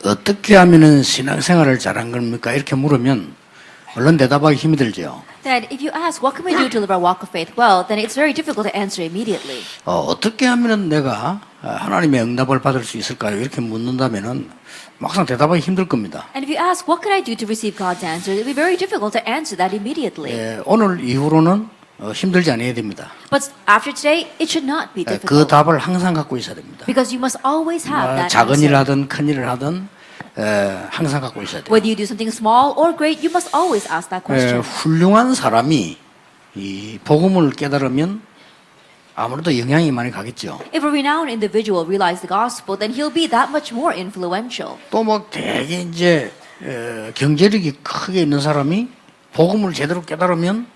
어떻게 하면은 신앙생활을 잘한 겁니까? 이렇게 물으면 물론 대답하기 힘이 들죠. That if you ask, what can we do to live our walk of faith well, then it's very difficult to answer immediately. 어떻게 하면은 내가 하나님의 응답을 받을 수 있을까요? 이렇게 묻는다면은 막상 대답하기 힘들 겁니다. And if you ask, what can I do to receive God's answer, it will be very difficult to answer that immediately. 예, 오늘 이후로는 힘들지 않아야 됩니다. But after today, it should not be 그 difficult. 답을 항상 갖고 있어야 됩니다. Because you must always have that 작은 answer. 일을 하든 큰 일을 하든 항상 갖고 있어야 돼요. Whether you do something small or great, you must always ask that question. 훌륭한 사람이 이 복음을 깨달으면 아무래도 영향이 많이 가겠죠. If a renowned individual realizes the gospel, then he'll be that much more influential. 또 뭐 되게 이제 경제력이 크게 있는 사람이 복음을 제대로 깨달으면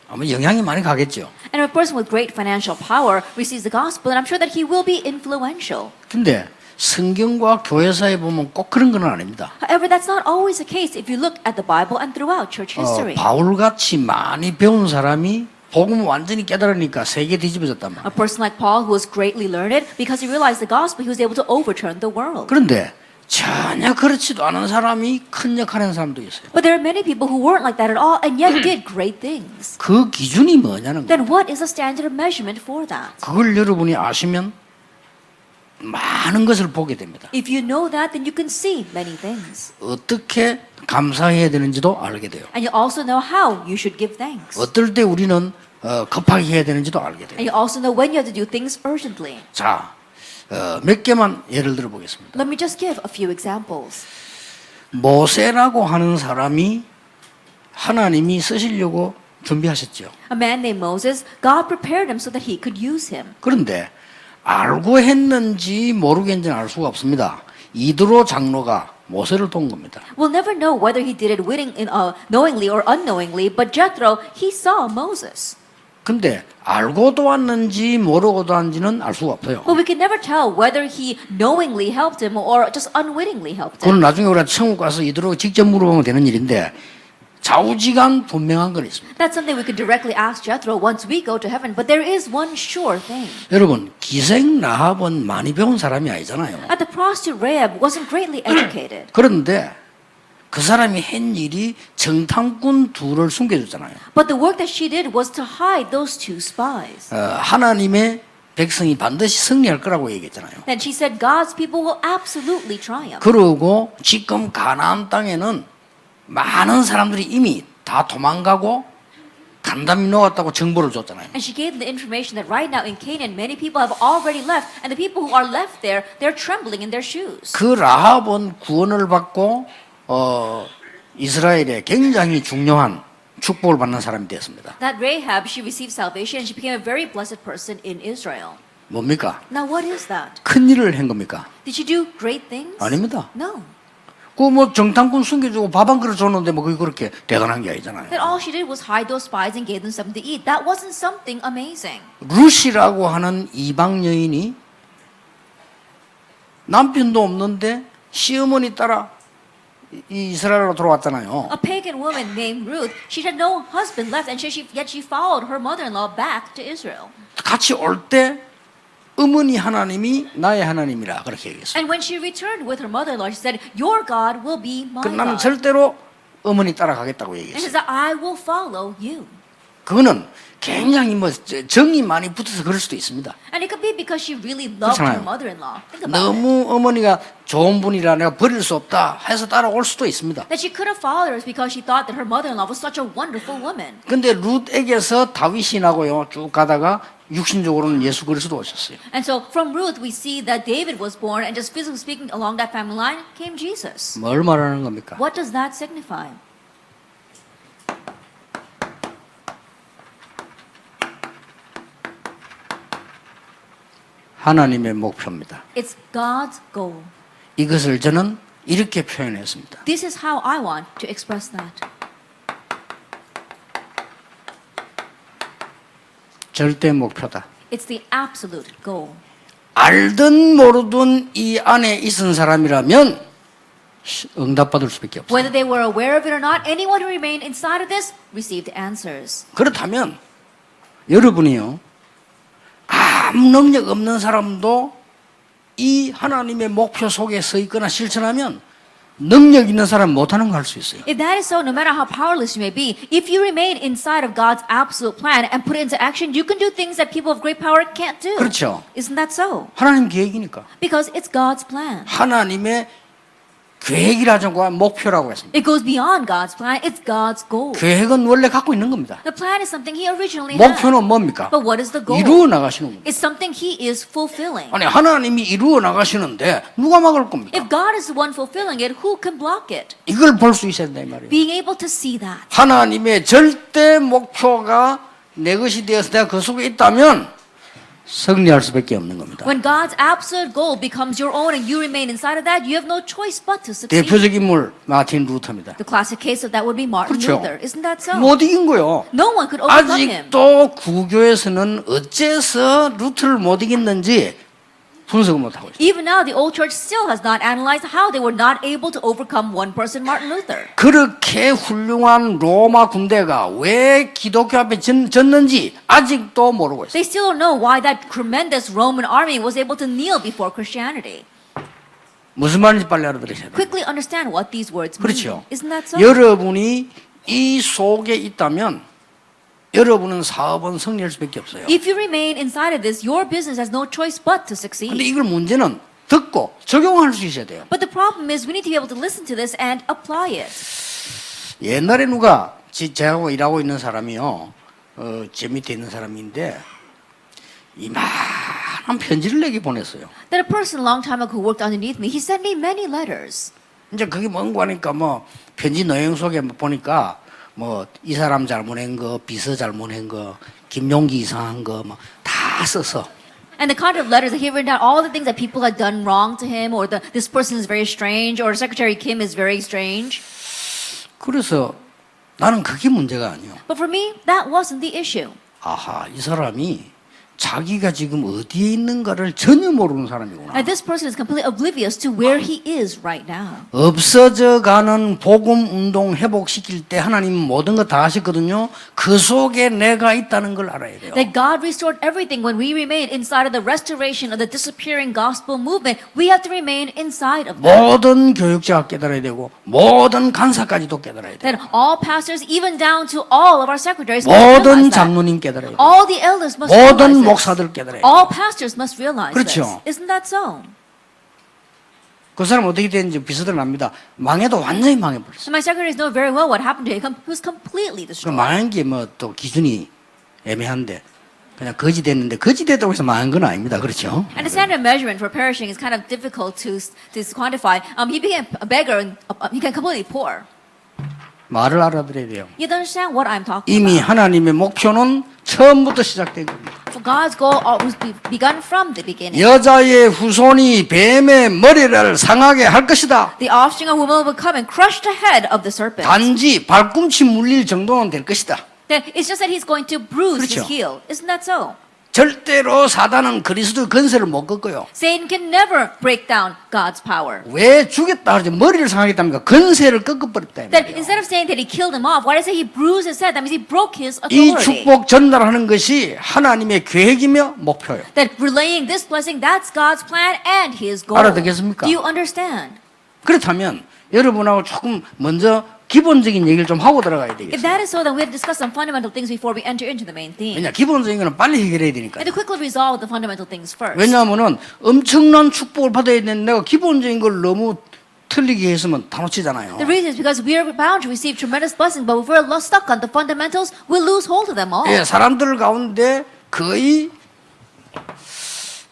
아마 영향이 많이 가겠죠. And if a person with great financial power receives the gospel, then I'm sure that he will be influential. 근데 성경과 교회사에 보면 꼭 그런 건 아닙니다. However, that's not always the case if you look at the Bible and throughout church history. 바울같이 많이 배운 사람이 복음을 완전히 깨달으니까 세계 뒤집어졌단 말이에요. A person like Paul who was greatly learned, because he realized the gospel, he was able to overturn the world. 그런데 전혀 그렇지도 않은 사람이 큰 역할을 하는 사람도 있어요. But there are many people who weren't like that at all and yet did great things. 그 기준이 뭐냐는 거예요. Then what is the standard of measurement for that? 그걸 여러분이 아시면 많은 것을 보게 됩니다. If you know that, then you can see many things. 어떻게 감사해야 되는지도 알게 돼요. And you also know how you should give thanks. 어떨 때 우리는 급하게 해야 되는지도 알게 돼요. And you also know when you have to do things urgently. 자, 몇 개만 예를 들어 보겠습니다. Let me just give a few examples. 모세라고 하는 사람이 하나님이 쓰시려고 준비하셨죠. A man named Moses, God prepared him so that he could use him. 그런데 알고 했는지 모르겠는지는 알 수가 없습니다. 이드로 장로가 모세를 도운 겁니다. We'll never know whether he did it knowingly or unknowingly, but Jethro, he saw Moses. 근데 알고 도왔는지 모르고 도왔는지는 알 수가 없어요. But we can never tell whether he knowingly helped him or just unwittingly helped 그건 him. 나중에 우리가 천국 가서 이드로 직접 물어보면 되는 일인데 좌우지간 분명한 건 있습니다. That's something we could directly ask Jethro once we go to heaven, but there is one sure thing. 여러분 기생 라합은 많이 배운 사람이 아니잖아요. At the prostitute Rahab wasn't greatly educated. 그런데 그 사람이 한 일이 정탐꾼 둘을 숨겨줬잖아요. But the work that she did was to hide those two spies. 하나님의 백성이 반드시 승리할 거라고 얘기했잖아요. And she said God's people will absolutely triumph. 그러고 지금 가나안 땅에는 많은 사람들이 이미 다 도망가고 간담이 녹았다고 정보를 줬잖아요. And she gave them the information that right now in Canaan, many people have already left, and the people who are left there, they're trembling in their shoes. 그 라합은 구원을 받고 이스라엘에 굉장히 중요한 축복을 받는 사람이 되었습니다. That Rahab, she received salvation and she became a very blessed person in Israel. 뭡니까? Now what is that? 큰 일을 한 겁니까? Did she do great things? 아닙니다. No. 그 뭐 정탐꾼 숨겨주고 밥 한 그릇 줬는데 뭐 그게 그렇게 대단한 게 아니잖아요. That all she did was hide those spies and gave them something to eat. That wasn't something amazing. 루시라고 하는 이방 여인이 남편도 없는데 시어머니 따라 이 이스라엘로 돌아왔잖아요. A pagan woman named Ruth, she had no husband left, and yet she followed her mother-in-law back to Israel. 같이 올 때 어머니 하나님이 나의 하나님이라 그렇게 얘기했어요. And when she returned with her mother-in-law, she said, "Your God will be my 나는 God." 절대로 어머니 따라가겠다고 And she 얘기했어요. said, "I will follow you." 그거는 굉장히 뭐 정이 많이 붙어서 그럴 수도 있습니다. And it could be because she really loved her 그렇잖아요. mother-in-law. Think about it. 너무 어머니가 좋은 분이라 내가 버릴 수 없다 해서 따라올 수도 있습니다. That she could have followed her because she thought that her mother-in-law was such a wonderful woman. 근데 룻에게서 다윗이 나고요. 쭉 가다가 육신적으로는 예수 그리스도 오셨어요. And so from Ruth, we see that David was born, and just physically speaking, along that family line came Jesus. 뭘 말하는 겁니까? What does that signify? 하나님의 목표입니다. It's God's goal. 이것을 저는 이렇게 표현했습니다. This is how I want to express that. 절대 목표다. It's the absolute goal. 알든 모르든 이 안에 있은 사람이라면 응답받을 수밖에 없어요. Whether they were aware of it or not, anyone who remained inside of this received answers. 그렇다면 여러분이요 아무 능력 없는 사람도 이 하나님의 목표 속에 서 있거나 실천하면 능력 있는 사람 못하는 거 할 수 있어요. If that is so, no matter how powerless you may be, if you remain inside of God's absolute plan and put it into action, you can do things that people of great power can't do. 그렇죠. Isn't that so? 하나님 계획이니까. Because it's God's plan. 하나님의 계획이라고 목표라고 했습니다. It goes beyond God's plan. It's God's goal. 계획은 원래 갖고 있는 겁니다. The plan is something He originally had. 목표는 뭡니까? But what is the goal? 이루어 나가시는 겁니다. It's something He is fulfilling. 아니 하나님이 이루어 나가시는데 누가 막을 겁니까? If God is the one fulfilling it, who can block it? 이걸 볼 수 있어야 된다 이 말이에요. Being able to see that. 하나님의 절대 목표가 내 것이 되어서 내가 그 속에 있다면 승리할 수밖에 없는 겁니다. When God's absolute goal becomes your own and you remain inside of that, you have no choice but to succeed. 대표적 인물 마틴 루터입니다. The classic case of that would be Martin 그렇죠. Luther. Isn't that so? 못 이긴 거요. No one could overcome him. 아직도 구교에서는 어째서 루터를 못 이겼는지 분석을 못 하고 있어요. Even now, the old church still has not analyzed how they were not able to overcome one person, Martin Luther. 그렇게 훌륭한 로마 군대가 왜 기독교 앞에 졌는지 아직도 모르고 있어요. They still don't know why that tremendous Roman army was able to kneel before Christianity. 무슨 말인지 빨리 알아들으셔야 돼요. Quickly understand what these words mean. 그렇죠. Isn't that so? 여러분이 이 속에 있다면 여러분은 사업은 승리할 수밖에 없어요. If you remain inside of this, your business has no choice but to 근데 succeed. 이걸 문제는 듣고 적용할 수 있어야 돼요. But the problem is we need to be able to listen to this and apply it. 옛날에 누가 제하고 일하고 있는 사람이요, 제 밑에 있는 사람인데 이만한 편지를 내게 보냈어요. That a person a long time ago who worked underneath me, he sent me many letters. 이제 그게 뭔가 하니까 뭐 편지 내용 속에 보니까 뭐 이 사람 잘못한 거, 비서 잘못한 거, 김용기 이상한 거 뭐 다 써서. And the kind of letters that he written down all the things that people had done wrong to him, or this person is very strange, or Secretary Kim is very strange. 그래서 나는 그게 문제가 아니요. But for me, that wasn't the issue. 아하, 이 사람이 자기가 지금 어디에 있는가를 전혀 모르는 사람이구나. And this person is completely oblivious to where he is right now. 없어져가는 복음 운동 회복시킬 때 하나님 모든 거 다 하셨거든요. 그 속에 내가 있다는 걸 알아야 돼요. That God restored everything when we remained inside of the restoration of the disappearing gospel movement. We have to remain inside of that. 모든 교육자가 깨달아야 되고 모든 간사까지도 깨달아야 돼요. That all pastors, even down to all of our secretaries, must 모든 realize that. 장로님 깨달아야 돼요. All the elders must 모든 realize this. 목사들 깨달아야 돼요. All pastors must realize 그렇죠. this. Isn't that so? 그 사람 어떻게 됐는지 비슷들 납니다. 망해도 완전히 망해버렸어요. So my secretaries know very well what happened to him. He was completely 그 destroyed. 망한 게 뭐 또 기준이 애매한데 그냥 거지 됐는데 거지 됐다고 해서 망한 건 아닙니다. 그렇죠? And the standard measurement for perishing is kind of difficult to quantify. He became a beggar and he became completely poor. 말을 알아들어야 돼요. You understand what I'm talking 이미 about? 하나님의 목표는 처음부터 시작된 겁니다. For God's goal was begun from the beginning. 여자의 후손이 뱀의 머리를 상하게 할 것이다. The offspring of woman will come and crush the head of the serpent. 단지 발꿈치 물릴 정도는 될 것이다. That it's just that he's going to bruise 그렇죠. his heel. Isn't that so? 절대로 사단은 그리스도의 건세를 못 꺾어요. Satan can never break down God's power. 왜 죽였다 그러지 머리를 상하겠답니까? 건세를 꺾어버렸다. That instead of saying that he killed him off, why did I say he bruised his head? That means he broke his 이 authority. 축복 전달하는 것이 하나님의 계획이며 목표예요. That relaying this blessing, that's God's plan and his goal. 알아듣겠습니까? Do you understand? 그렇다면 여러분하고 조금 먼저 기본적인 얘기를 좀 하고 들어가야 If 되겠어요. that is so, then we have to discuss some fundamental things before we enter into the main theme. 왜냐 기본적인 거는 빨리 해결해야 되니까. And to quickly resolve the fundamental things first. 왜냐하면은 엄청난 축복을 받아야 되는데 내가 기본적인 걸 너무 틀리게 했으면 다 놓치잖아요. The reason is because we are bound to receive tremendous blessings, but if we're stuck on the fundamentals, we'll lose hold of them all. 예, 사람들 가운데 거의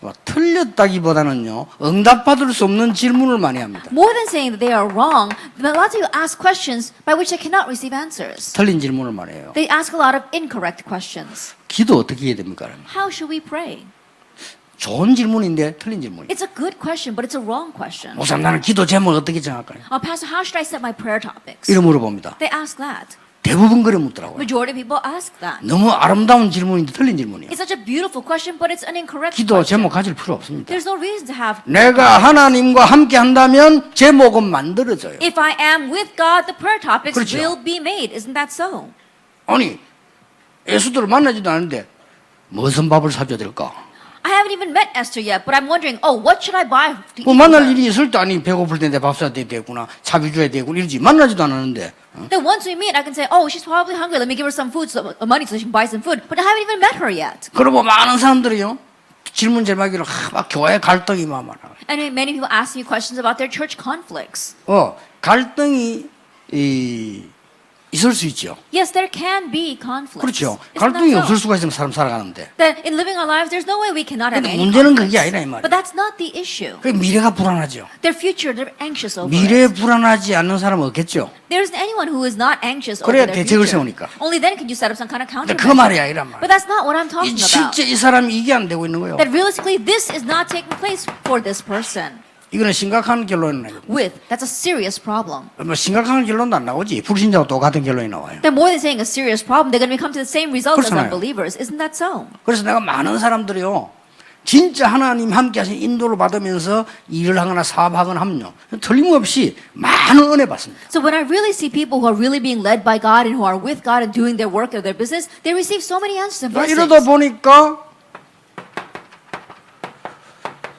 뭐, 틀렸다기보다는요 응답받을 수 없는 질문을 많이 합니다. More than saying that they are wrong, a lot of people ask questions by which they cannot receive answers. 틀린 질문을 많이 해요. They ask a lot of incorrect questions. 기도 어떻게 해야 됩니까? How should we pray? 좋은 질문인데 틀린 질문이에요. It's a good question, but it's a wrong question. 목사님 나는 기도 제목을 어떻게 정할까요? Pastor, how should I set my prayer topics? 이런 물어봅니다. They ask that. 대부분 그래 묻더라고요. Majority of people ask that. 너무 아름다운 질문인데 틀린 질문이에요. It's such a beautiful question, but it's an incorrect 기도 question. 제목 가질 필요 없습니다. There's no reason to have. 내가 하나님과 함께 한다면 제목은 만들어져요. If I am with God, the prayer topics 그렇죠. will be made. Isn't that so? 아니 예수들을 만나지도 않는데 무슨 밥을 사줘야 될까? I haven't even met Esther yet, but I'm wondering, oh, what should I buy to eat 뭐 for 만날 her? 일이 있을 때 아니 배고플 텐데 밥 사야 되겠구나 차비 줘야 되겠구나 이러지 만나지도 않았는데 Then once we meet, I can say, oh, she's probably hungry. Let me give her some food, money so she can buy some food. But I haven't even met her yet. 그러고 많은 사람들이요 질문 제목으로 막 교회 갈등이 막 많아. And many people ask me questions about their church conflicts. 갈등이 있을 수 있죠. Yes, there can be conflicts. 그렇죠. Isn't 갈등이 that so? 없을 수가 있으면 사람 살아가는데. That in living our lives, there's no way we cannot have 근데 any 문제는 conflicts. 그게 아니라 이 말이에요. But that's not the issue. 그 미래가 불안하죠. Their future, they're anxious over 미래에 it. 불안하지 않는 사람은 없겠죠. There isn't anyone who is not anxious over 그래야 their 대책을 future. 세우니까. Only then can you set up some kind of 근데 countermeasure. 그 말이 아니란 But 말이에요. that's not what I'm talking about. 실제 이 사람이 이게 안 되고 있는 거예요. That realistically, this is not taking place for this person. 이거는 심각한 결론이에요. That's a serious problem. 뭐 심각한 결론도 안 나오지. 불신자와 똑같은 결론이 나와요. They're more than saying a serious problem. They're going to come to the same results as 그렇잖아요. unbelievers. Isn't that so? 그래서 내가 많은 사람들이요. 진짜 하나님 함께 하신 인도를 받으면서 일을 하거나 사업하거나 하면요. 틀림없이 많은 은혜 받습니다. So when I really see people who are really being led by God and who are with God and doing their work or their business, they receive so many answers and 이러다 blessings. 보니까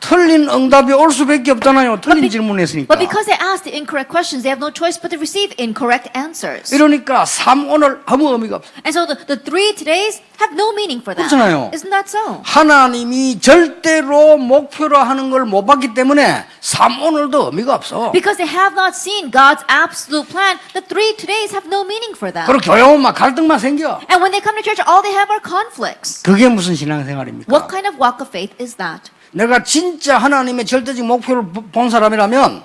틀린 응답이 올 수밖에 없잖아요. 틀린 질문했으니까. But because they ask the incorrect questions, they have no choice but to receive incorrect answers. 이러니까 삶 오늘 아무 의미가 없어요. And so the 3 todays have no meaning for them. 그렇잖아요. Isn't that so? 하나님이 절대로 목표로 하는 걸 못 봤기 때문에 삶 오늘도 의미가 없어. Because they have not seen God's absolute plan, the 3 todays have no meaning for them. 그리고 교회 오면 막 갈등만 생겨. And when they come to church, all they have are conflicts. 그게 무슨 신앙생활입니까? What kind of walk of faith is that? 내가 진짜 하나님의 절대적 목표를 본 사람이라면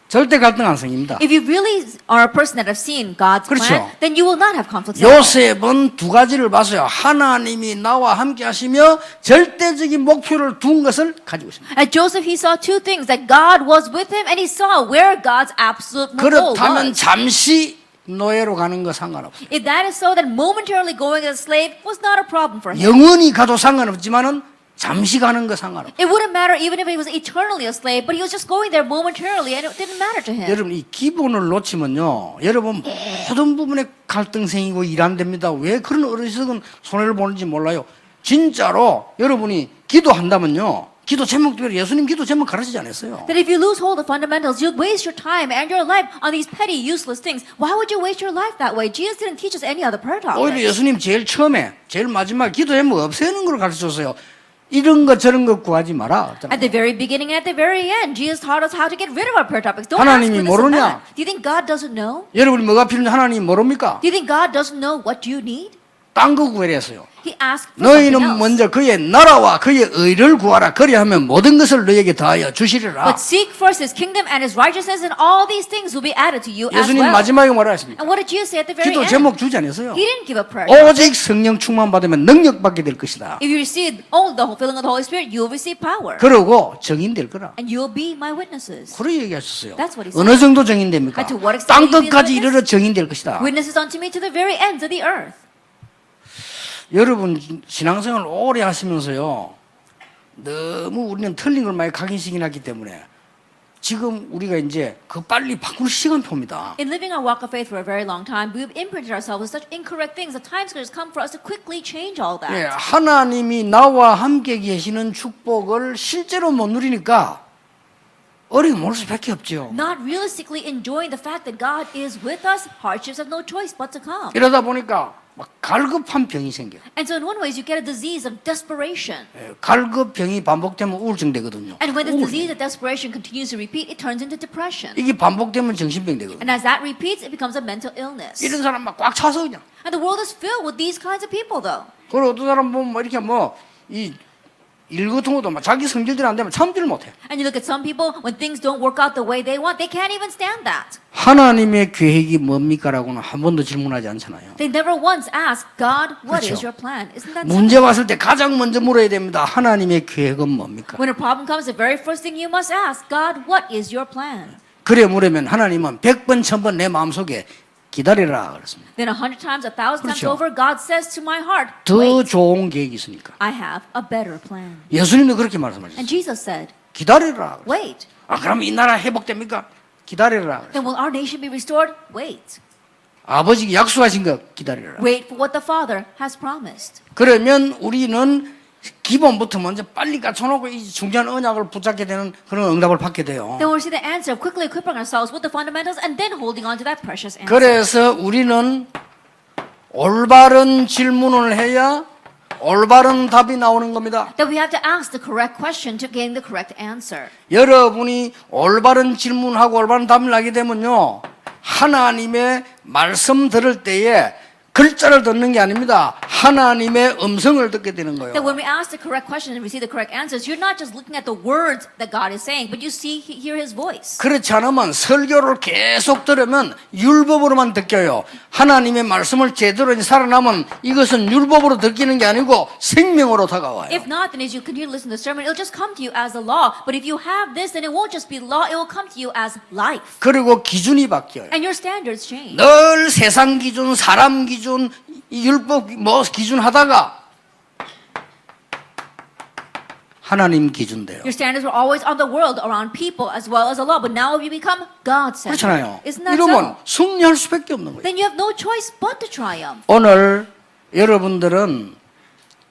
절대 갈등 안 생깁니다. If you really are a person that have seen God's 그렇죠. plan, then you will not have conflicts at all. 요셉은 두 가지를 봤어요. 하나님이 나와 함께 하시며 절대적인 목표를 둔 것을 가지고 있습니다. At Joseph, he saw 2 things, that God was with him and he saw where God's absolute goal 그렇다면 was. 잠시 노예로 가는 거 상관없어요. If that is so, then momentarily going as a slave was not a problem for him. 영원히 가도 상관없지만은 잠시 가는 거 상관없어요. It wouldn't matter even if he was eternally a slave, but he was just going there momentarily and it didn't matter to him. 여러분 이 기본을 놓치면요. 여러분 모든 부분에 갈등생이고 일 안 됩니다. 왜 그런 어리석은 손해를 보는지 몰라요. 진짜로 여러분이 기도한다면요. 기도 제목대로 예수님 기도 제목 가르치지 않았어요. That if you lose hold of fundamentals, you'll waste your time and your life on these petty, useless things. Why would you waste your life that way? Jesus didn't teach us any other prayer 오히려 topics. 예수님 제일 처음에 제일 마지막에 기도 제목 없애는 걸 가르쳐줬어요. 이런 것 저런 것 구하지 마라. At the very beginning and at the very end, Jesus taught us how to get rid of our prayer topics. Don't ask 하나님이 for this and 모르냐? that. Do you think God doesn't know? 여러분이 뭐가 필요한지 하나님 모릅니까? Do you think God doesn't know what you need? 딴 거 구해랬어요. He asked for something 너희는 else. 먼저 그의 나라와 그의 의를 구하라. 그리하면 모든 것을 너희에게 더하여 주시리라. But seek first His kingdom and His righteousness, and all these things will be added to you as 예수님 well. 마지막에 뭐라 했습니까? And what did Jesus say at the very 기도 end? 제목 주지 않았어요. He didn't give a prayer. 오직 성령 충만 받으면 능력 받게 될 것이다. If you receive only the filling of the Holy Spirit, you will receive power, 그러고 정인될 거라. and you will be my witnesses. 그렇게 얘기하셨어요. That's what he said. 어느 정도 정인됩니까? And to what extent 땅 will you be 끝까지 a 이르러 정인될 것이다. Witnesses unto me to the very ends of the earth. 여러분 신앙생활 오래 하시면서요. 너무 우리는 틀린 걸 많이 각인시켜놨기 때문에 지금 우리가 이제 그 빨리 바꿀 시간표입니다. In living our walk of faith for a very long time, we've imprinted ourselves with such incorrect things. The time has come for us to quickly change all that. 예, 하나님이 나와 함께 계시는 축복을 실제로 못 누리니까 어려움 올 수밖에 없죠. Not realistically enjoying the fact that God is with us, hardships have no choice but to come. 이러다 보니까 막 갈급한 병이 생겨요. And so in one way, you get a disease of desperation. 예, 갈급병이 반복되면 우울증 되거든요. And when this disease of desperation continues to repeat, it turns into depression. 이게 반복되면 정신병 되거든요. And as that repeats, it becomes a mental illness. 이런 사람 막 꽉 차서 그냥. And the world is filled with these kinds of people, though. 그리고 어떤 사람 보면 뭐 이렇게 일 같은 것도 막 자기 성질대로 안 되면 참지를 못해. And you look at some people, when things don't work out the way they want, they can't even stand that. 하나님의 계획이 뭡니까라고는 한 번도 질문하지 않잖아요. They never once ask, God, what 그렇죠. is your plan? Isn't that so? 문제 왔을 때 가장 먼저 물어야 됩니다. 하나님의 계획은 뭡니까? When a problem comes, the very first thing you must ask, God, what is your plan? 그래 물으면 하나님은 100번 1000번 내 마음속에 기다리라 그랬습니다. Then 100 times, 1000 times 그렇죠. over, God says to my heart, 더 wait, 좋은 계획이 있으니까. I have a better plan. 예수님도 그렇게 And 말씀하셨어요. Jesus said, 기다리라. wait. 그럼 이 나라 회복됩니까? 기다리라. Then will our nation be restored? Wait. 아버지가 약속하신 거 기다리라. Wait for what the Father has promised. 그러면 우리는 기본부터 먼저 빨리 갖춰놓고 이 중요한 언약을 붙잡게 되는 그런 응답을 받게 돼요. Then we'll see the answer of quickly equipping ourselves with the fundamentals and then holding on to that precious answer. 그래서 우리는 올바른 질문을 해야 올바른 답이 나오는 겁니다. That we have to ask the correct question to gain the correct answer. 여러분이 올바른 질문하고 올바른 답을 하게 되면요, 하나님의 말씀 들을 때에 글자를 듣는 게 아닙니다. 하나님의 음성을 듣게 되는 거예요. That when we ask the correct question and receive the correct answers, you're not just looking at the words that God is saying, but you hear His voice. 그렇지 않으면 설교를 계속 들으면 율법으로만 듣겨요. 하나님의 말씀을 제대로 살아나면 이것은 율법으로 듣기는 게 아니고 생명으로 다가와요. If not, then as you continue to listen to the sermon, it'll just come to you as the law. But if you have this, then it won't just be law, it will come to you as life. 그리고 기준이 바뀌어요. And your standards change. 늘 세상 기준, 사람 기준, 율법 뭐 기준 하다가 하나님 기준 돼요. Your standards were always on the world, around people, as well as the law. But now you become God-centered. 그렇잖아요. Isn't that 이러면 so? 승리할 수밖에 없는 거예요. Then you have no choice but to triumph. 오늘 여러분들은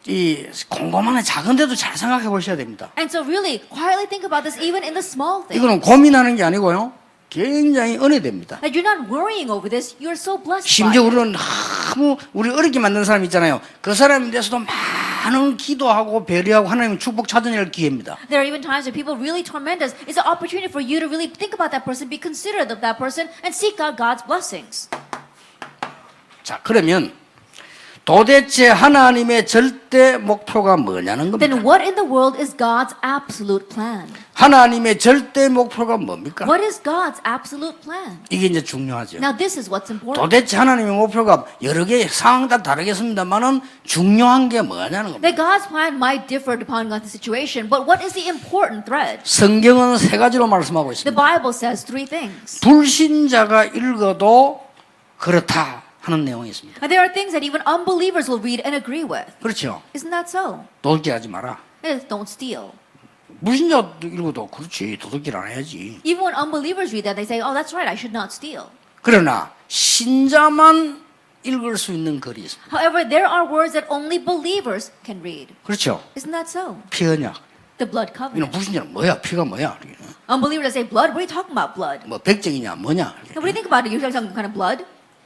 이 곰곰한 작은 데도 잘 생각해 보셔야 됩니다. And so really, quietly think about this even in the small things. 이거는 고민하는 게 아니고요, 굉장히 은혜됩니다. That you're not worrying over this, you're so blessed by 심지어 it. 우리는 너무 우리 어렵게 만든 사람 있잖아요. 그 사람에 대해서도 많은 기도하고 배려하고 하나님의 축복 찾아낼 기회입니다. There are even times when people really torment us. It's an opportunity for you to really think about that person, be considerate of that person, and seek out God's blessings. 자, 그러면 도대체 하나님의 절대 목표가 뭐냐는 Then 겁니다. what in the world is God's absolute plan? 하나님의 절대 목표가 뭡니까? What is God's absolute plan? 이게 이제 중요하죠. Now this is what's important. 도대체 하나님의 목표가 여러 개 상황 다 다르겠습니다만은 중요한 게 뭐냐는 겁니다. That God's plan might differ depending on the situation, but what is the important thread? 성경은 세 가지로 말씀하고 The 있습니다. Bible says three things. 불신자가 읽어도 그렇다 하는 내용이 있습니다. And there are things that even unbelievers will read and agree with. 그렇죠. Isn't that so? 도둑질하지 마라. Don't steal. 불신자 읽어도 그렇지, 도둑질 안 해야지. Even when unbelievers read that, they say, oh, that's right, I should not steal. 그러나 신자만 읽을 수 있는 글이 있습니다. However, there are words that only believers can read. 그렇죠. Isn't that so? 피언약. The blood 이런 covenant. 불신자는 뭐야? 피가 뭐야? Unbelievers say, blood? What are you talking about, blood? 뭐 백정이냐 뭐냐? Now, what do you think about it? You're talking some kind of blood?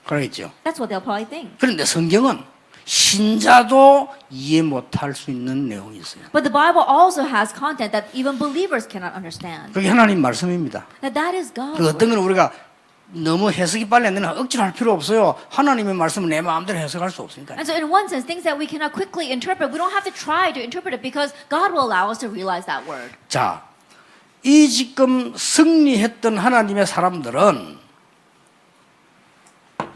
그러겠죠. That's what they'll probably think. 그런데 성경은 신자도 이해 못할 수 있는 내용이 있어요. But the Bible also has content that even believers cannot understand. 그게 하나님 말씀입니다. That is God's 그 어떤 word. 건 우리가 너무 해석이 빨리 안 되나 억지로 할 필요 없어요. 하나님의 말씀은 내 마음대로 해석할 수 없으니까. And so in one sense, things that we cannot quickly interpret, we don't have to try to interpret it because God will allow us to realize that word. 자, 이 지금 승리했던 하나님의 사람들은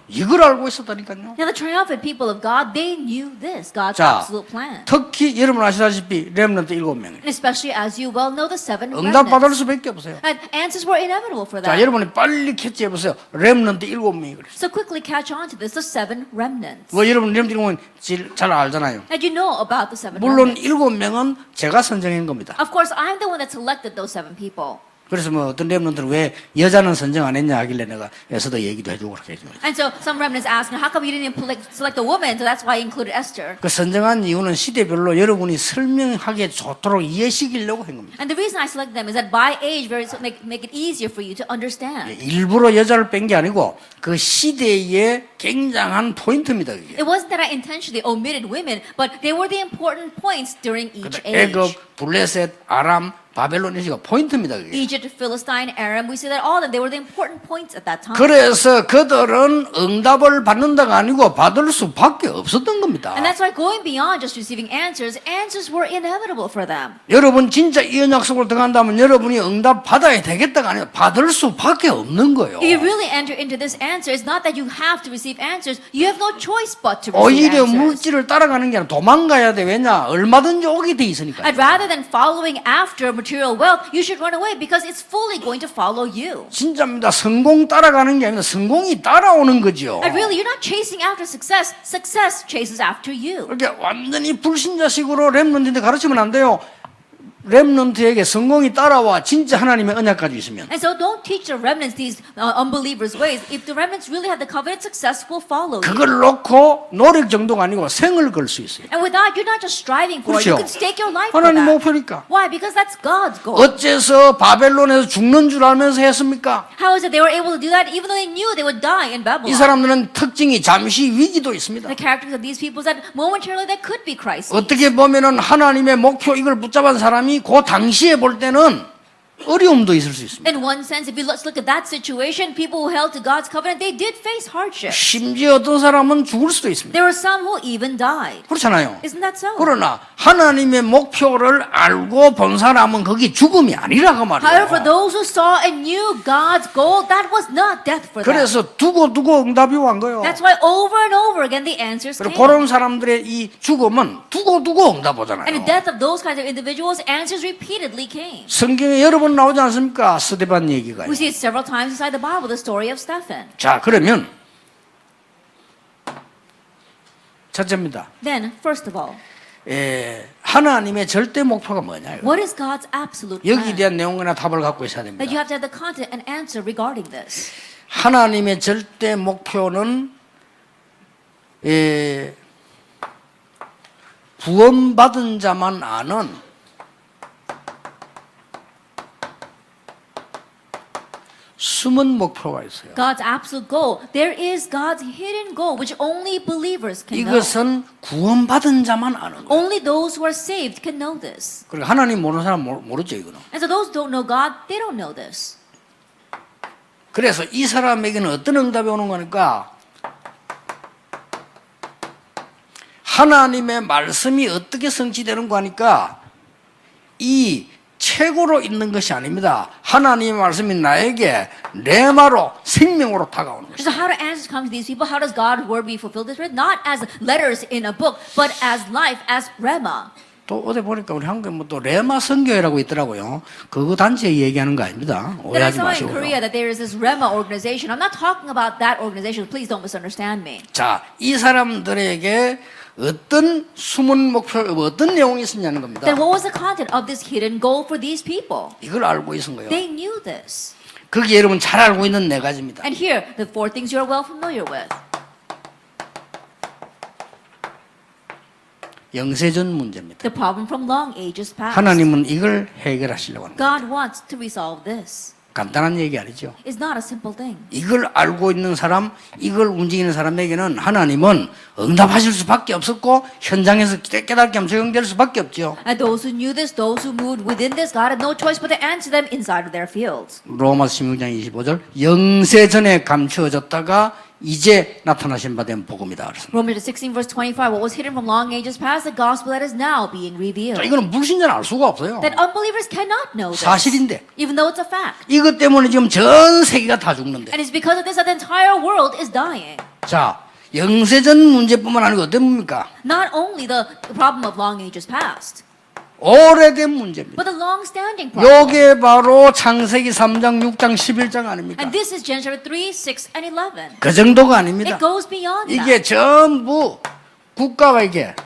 이걸 알고 있었다니까요. Now the triumphant people of God, they knew this, God's 자, absolute plan. 특히 여러분 아시다시피 렘넌트 7명. And especially as you well know the seven 응답 받을 remnants. 수밖에 없어요. And answers were inevitable for 자, that. 여러분이 빨리 캐치해 보세요. 렘넌트 7명이 그랬어요. So quickly catch on to this, the seven remnants. 뭐 여러분 렘넌트 7명은 잘 알잖아요. And you know about the seven 물론 remnants. 7명은 제가 선정한 겁니다. Of course, I'm the one that selected those seven people. 그래서 뭐 어떤 렘넌트는 왜 여자는 선정 안 했냐 하길래 내가 에서도 얘기도 해주고 그렇게 해준 거죠. And so some remnants ask, how come you didn't select a woman? So that's why I included Esther. 그 선정한 이유는 시대별로 여러분이 설명하기 좋도록 이해시키려고 한 겁니다. And the reason I selected them is that by age, so make it easier for you to understand. 일부러 여자를 뺀 게 아니고 그 시대의 굉장한 포인트입니다. 그게. It wasn't that I intentionally omitted women, but they were the important points during each age. 애굽, 블레셋, 아람, 바벨론 이시가 포인트입니다. 그게. Egypt, Philistine, Aram, we see that all of them, they were the important points at that time. 그래서 그들은 응답을 받는다가 아니고 받을 수밖에 없었던 겁니다. And that's why going beyond just receiving answers, answers were inevitable for them. 여러분 진짜 이 언약 속으로 들어간다면 여러분이 응답 받아야 되겠다가 아니라 받을 수밖에 없는 거예요. If you really enter into this answer, it's not that you have to receive answers. You have no choice but to receive 오히려 answers. 물질을 따라가는 게 아니라 도망가야 돼. 왜냐? 얼마든지 오게 돼 있으니까. And rather than following after material wealth, you should run away because it's fully going to follow you. 진짜입니다. 성공 따라가는 게 아니라 성공이 따라오는 거죠. And really, you're not chasing after success. Success chases after you. 그렇게 완전히 불신자식으로 렘넌트인데 가르치면 안 돼요. 렘넌트에게 성공이 따라와 진짜 하나님의 언약 가지고 있으면 And so don't teach the remnants these unbelievers' ways. If the remnants really have the covenant success, will follow you. 그걸 놓고 노력 정도가 아니고 생을 걸 수 있어요. And without, you're not just striving for it. You 그렇죠. can stake your life for 하나님 that. 목표니까. Why? Because that's God's goal. 어째서 바벨론에서 죽는 줄 알면서 했습니까? How is it they were able to do that even though they knew they would die in 이 Babylon? 사람들은 특징이 잠시 위기도 있습니다. The characters of these people is that momentarily there could be crisis. 어떻게 보면은 하나님의 목표 이걸 붙잡은 사람이 그 당시에 볼 때는 어려움도 있을 수 있습니다. In one sense, if you let's look at that situation, people who held to God's covenant, they did face hardship. 심지어 어떤 사람은 죽을 수도 있습니다. There were some who even died. 그렇잖아요. Isn't that so? 그러나 하나님의 목표를 알고 본 사람은 거기 죽음이 아니라고 However, for 말이에요. those who saw and knew God's goal, that was not death for them. 그래서 두고 응답이 온 거예요. That's why over and over again the answers 그리고 came. 그런 사람들의 이 죽음은 두고 응답 And the 오잖아요. death of those kinds of individuals, answers repeatedly came. 성경에 여러 번 나오지 않습니까? 스데반 얘기가요. We see it several times inside the Bible, the story of Stephen. 자, 그러면 첫째입니다. Then, first of all, 하나님의 절대 목표가 뭐냐? what is God's absolute 여기에 plan? 대한 내용이나 답을 갖고 있어야 That you 됩니다. have to have the content and answer regarding this. 하나님의 절대 목표는 구원받은 자만 아는 숨은 목표가 있어요. God's absolute goal. There is God's hidden goal, which only believers can know. 이것은 구원받은 자만 아는 거예요. Only those who are saved can know this. 그리고 하나님 모르는 사람 모르죠, 이거는. And so those who don't know God, they don't know this. 그래서 이 사람에게는 어떤 응답이 오는 거니까 하나님의 말씀이 어떻게 성취되는 거니까 이 책으로 있는 것이 아닙니다. 하나님의 말씀이 나에게 레마로 생명으로 다가오는 것이다. So how do answers come to these people? How does God's word be fulfilled this way? Not as letters in a book, but as life, as rema. 또 어디 보니까 우리 한국에 뭐 또 레마 선교회라고 있더라고요. 그거 단체 얘기하는 거 아닙니다. Then I 오해하지 saw in 마시고요. Korea that there is this rema organization. I'm not talking about that organization. Please don't misunderstand me. 자, 이 사람들에게 어떤 숨은 목표, 어떤 내용이 있었냐는 겁니다. Then what was the content of this hidden goal for these people? 이걸 알고 있은 거예요. They knew this. 그게 여러분 잘 알고 있는 네 가지입니다. And here, the four things you are well familiar with. 영세전 문제입니다. The problem from long ages past. 하나님은 이걸 해결하시려고 합니다. God wants to resolve this. 간단한 얘기 아니죠. It's not a simple thing. 이걸 알고 있는 사람, 이걸 움직이는 사람에게는 하나님은 응답하실 수밖에 없었고 현장에서 깨닫게 하면 적용될 수밖에 없죠. And those who knew this, those who moved within this, God had no choice but to answer them inside of their fields. 로마서 16장 25절 영세전에 감추어졌다가 이제 나타나신 바 된 복음이다. 그랬습니다. Romans 16 verse 25, what was hidden from long ages past, the gospel that is now being revealed. 자, 이거는 불신자는 알 수가 없어요. That unbelievers cannot know this. 사실인데 Even though it's a fact. 이것 때문에 지금 전 세계가 다 죽는데. And it's because of this that the entire world is dying. 자, 영세전 문제뿐만 아니고 어떤 문제입니까? Not only the problem of long ages past, 오래된 문제입니다. but the long-standing problem. 요게 바로 창세기 3장, 6장, 11장 아닙니까? And this is Genesis 3, 6, and 11. 그 정도가 아닙니다. It goes beyond that. 이게 전부 국가가 이게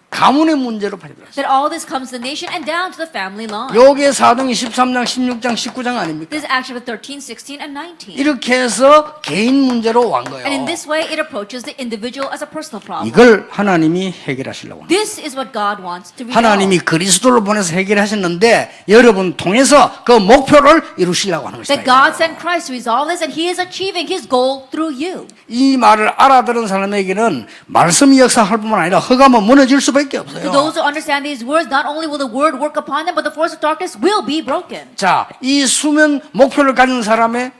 가문의 문제로 발휘됐어요. That all this comes to the nation and down to the family line. 요게 사도행전 13장, 16장, 19장 아닙니까? This is Acts chapter 13, 16, and 19. 이렇게 해서 개인 문제로 온 거예요. And in this way, it approaches the individual as a personal problem. 이걸 하나님이 해결하시려고 합니다. This is what God wants to resolve. 하나님이 그리스도를 보내서 해결하셨는데 여러분 통해서 그 목표를 이루시려고 하는 That 것이다. God sent Christ to resolve this, and He is achieving His goal through you. 이 말을 알아들은 사람에게는 말씀이 역사할 뿐만 아니라 허감은 무너질 수밖에 To 없어요. those who understand these words, not only will the word work upon them, but the force of darkness will be broken. 자, 이 수면 목표를 가진 사람의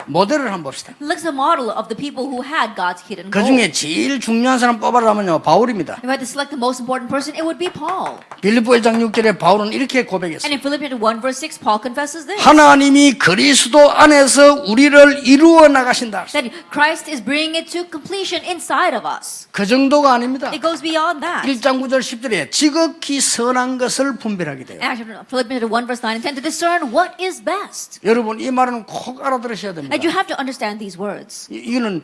모델을 한번 봅시다. Look at the model of the people who had God's hidden 그 goal. 중에 제일 중요한 사람 뽑아라면요, 바울입니다. If I had to select the most important person, it would be Paul. 빌립보 1장 6절에 바울은 이렇게 And 고백했어요. in Philippians 1 verse 6, Paul confesses this. 하나님이 그리스도 안에서 우리를 이루어 나가신다. That Christ is bringing it to completion inside of us. 그 정도가 아닙니다. It goes beyond that. 1장 9절 10절에 지극히 선한 것을 분별하게 돼요. Actually, Philippians 1 verse 9 and 10 to discern what is best. 여러분 이 말은 꼭 알아들으셔야 됩니다. And you have to understand these words. 이거는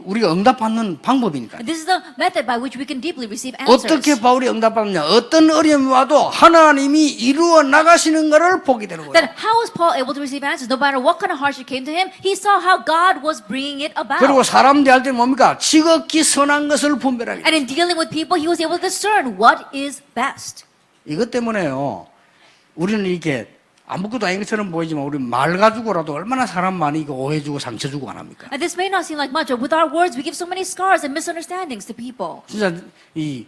우리가 응답받는 방법이니까. And this is the method by which we can deeply receive 어떻게 answers. 바울이 응답받느냐? 어떤 어려움이 와도 하나님이 이루어 나가시는 것을 보게 되는 거예요. Then how was Paul able to receive answers? No matter what kind of hardship came to him, he saw how God was bringing it 그리고 about. 사람 대할 때는 뭡니까? 지극히 선한 것을 분별하게. And in dealing with people, he was able to discern what is best. 이것 때문에요. 우리는 이렇게 아무것도 아닌 것처럼 보이지만 우리 말 가지고라도 얼마나 사람 많이 이거 오해주고 상처주고 안 합니까? And this may not seem like much, but with our words, we give so many scars and misunderstandings to people. 진짜 이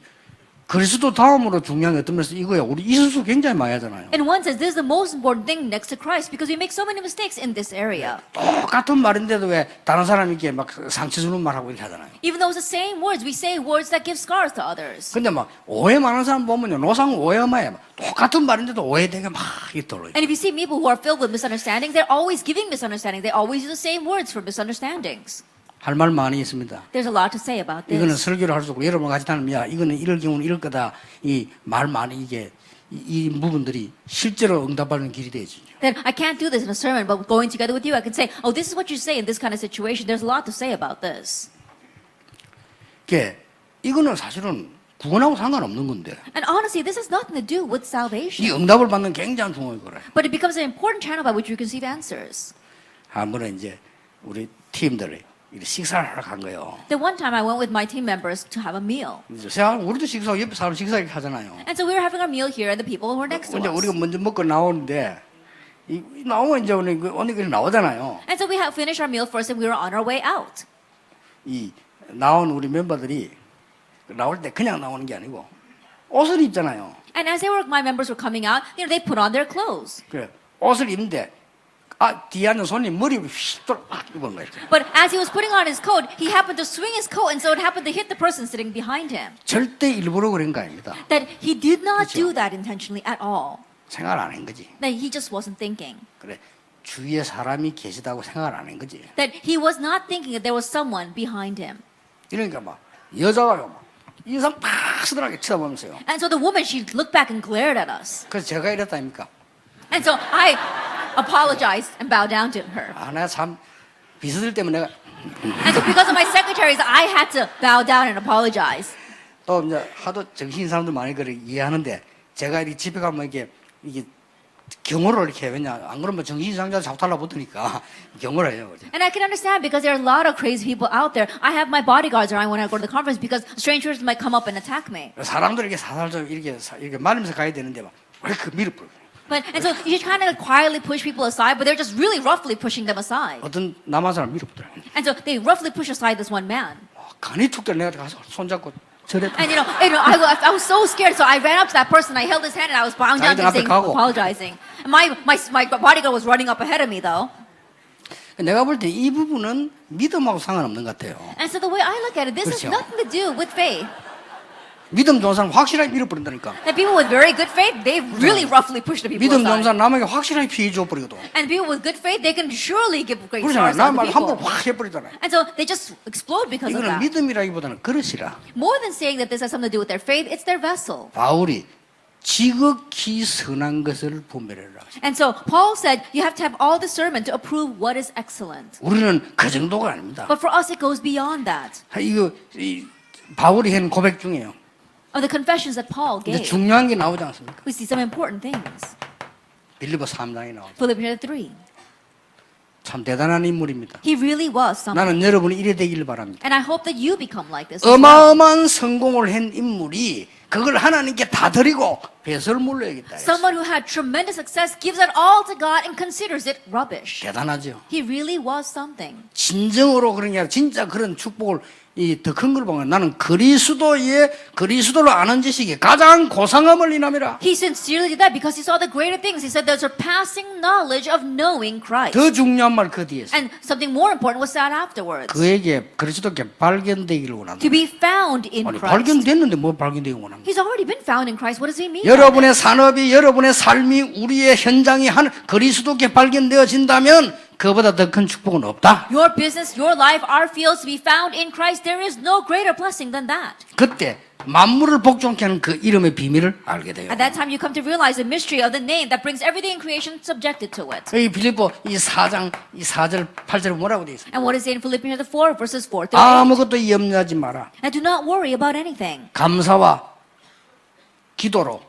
그리스도 다음으로 중요한 게 어떤 면에서 이거야. 우리 이수수 굉장히 많이 하잖아요. In one sense, this is the most important thing next to Christ because we make so many mistakes in this area. 똑같은 말인데도 왜 다른 사람이 이렇게 막 상처 주는 말하고 이렇게 하잖아요. Even though it's the same words, we say words that give scars to others. 근데 막 오해 많은 사람 보면요. 노상 오해마야. 똑같은 말인데도 오해되게 막 이렇게 돌아요. And if you see people who are filled with misunderstandings, they're always giving misunderstandings. They always use the same words for misunderstandings. 할 말 많이 있습니다. There's a lot to say about 이거는 this. 설교를 할 수 없고 여러분 같이 다니면 야 이거는 이럴 경우는 이럴 거다. 이 말 많이 이게 이 부분들이 실제로 응답하는 길이 되지. Then I can't do this in a sermon, but going together with you, I can say, oh, this is what you say in this kind of situation. There's a lot to say about this. 이거는 사실은 구원하고 상관없는 건데 And honestly, this has nothing to do with 이 salvation. 응답을 받는 굉장히 중요한 거래. But it becomes an important channel by which you receive answers. 한 번은 이제 우리 팀들이 이렇게 식사를 하러 간 거예요. The one time I went with my team members to have a meal. 이제 생각 우리도 식사하고 옆에 사람 식사 이렇게 하잖아요. And so we were having our meal here and the people who were next to 근데 우리가 us. 먼저 먹고 나오는데 나오면 이제 오늘 나오잖아요. And so we had finished our meal first and we were on our way out. 이 나온 우리 멤버들이 나올 때 그냥 나오는 게 아니고 옷을 입잖아요. And as my members were coming out, they put on their clothes. 그래 옷을 입는데 뒤에 앉은 손님 머리를 휙 돌아 막 입은 거예요. But as he was putting on his coat, he happened to swing his coat and so it happened to hit the person sitting behind him. 절대 일부러 그런 거 아닙니다. That he did not 그렇죠. do that intentionally at all. 생각을 안 한 거지. That he just wasn't thinking. 그래 주위에 사람이 계시다고 생각을 안 한 거지. That he was not thinking that there was someone behind him. 이러니까 막 여자가 막 인상 팍 쓰더라게 쳐다보면서요. And so the woman, she looked back and glared at us. 그래서 제가 이랬다니까. And so I apologized and bowed down to her. 내가 참 비서들 때문에 내가 And so because of my secretaries, I had to bow down and apologize. 또 이제 하도 정신 사람들 많이 그래 이해하는데 제가 이 집에 가면 이게 경호를 이렇게 해. 왜냐 안 그러면 정신 이상자 자꾸 달라붙으니까 경호를 해요. 그죠? And I can understand because there are a lot of crazy people out there. I have my bodyguards around when I go to the conference because strangers might come up and attack me. 사람들 이렇게 사살좀 이렇게 말리면서 가야 되는데 막 왜 그 밀어버려. And so you kind of quietly push people aside, but they're just really roughly pushing them aside. 어떤 남한 사람 밀어버려. And so they roughly push aside this one man. 간이 툭 떨어 내가 가서 손잡고 저랬다. And I was so scared, so I ran up to that person. I held his hand and I was bowing down to him, saying, apologizing. And my bodyguard was running up ahead of me, though. 내가 볼 때 이 부분은 믿음하고 상관없는 것 같아요. And so the way I look at it, this has 그렇죠. nothing to do with faith. 믿음 좋은 사람 확실하게 밀어버린다니까. And people with very good faith, they really roughly push the people 믿음 좋은 aside. 사람 남에게 확실하게 피해 줘버리거든. And people with good faith, they can surely give great 그러잖아요. scars to 나말 other 함부로 people. 확 해버리잖아요. And so they just explode because of 이거는 that. 믿음이라기보다는 그릇이라. More than saying that this has something to do with their faith, it's their vessel. 바울이 지극히 선한 것을 분별해라. And so Paul said, you have to have all discernment to approve what is excellent. 우리는 그 정도가 아닙니다. But for us, it goes beyond that. 바울이 한 고백 중에요. Of the confessions that Paul 근데 gave, 중요한 게 나오지 않습니까? we see some important things. 빌립보 3장에 나오죠. Philippians 3. 참 대단한 인물입니다. He really was something. 나는 여러분이 이래 되기를 바랍니다. And I hope that you become like this. as well. 어마어마한 성공을 한 인물이 그걸 하나님께 다 드리고 배설을 물려야겠다. Someone who had tremendous success gives it all to God and considers it rubbish. 대단하죠. He really was something. 진정으로 그런 게 아니라 진짜 그런 축복을 더 큰 걸 보면 나는 그리스도를 아는 지식이 가장 고상함을 인함이라. He sincerely did that because he saw the greater things. He said the surpassing knowledge of knowing Christ. 더 중요한 말 그 뒤에 있어. And something more important was said afterwards. 그에게 그리스도께 발견되기를 원한다. To be found in 아니 Christ. 발견됐는데 뭐 발견되기 원합니까? He's already been found in Christ. What does he mean? 여러분의 산업이 여러분의 삶이 우리의 현장이 한 그리스도께 발견되어진다면 그보다 더 큰 축복은 없다. Your business, your life, our fields to be found in Christ, there is no greater blessing than that. 그때 만물을 복종케 하는 그 이름의 비밀을 알게 돼요. At that time, you come to realize the mystery of the name that brings everything in creation subjected to it. 이 빌립보 이 4장 이 4절 8절에 뭐라고 되어 있어요? And what is it in Philippians 4, verses 4 through 8? 아무것도 염려하지 마라. And do not worry about anything. 감사와 기도로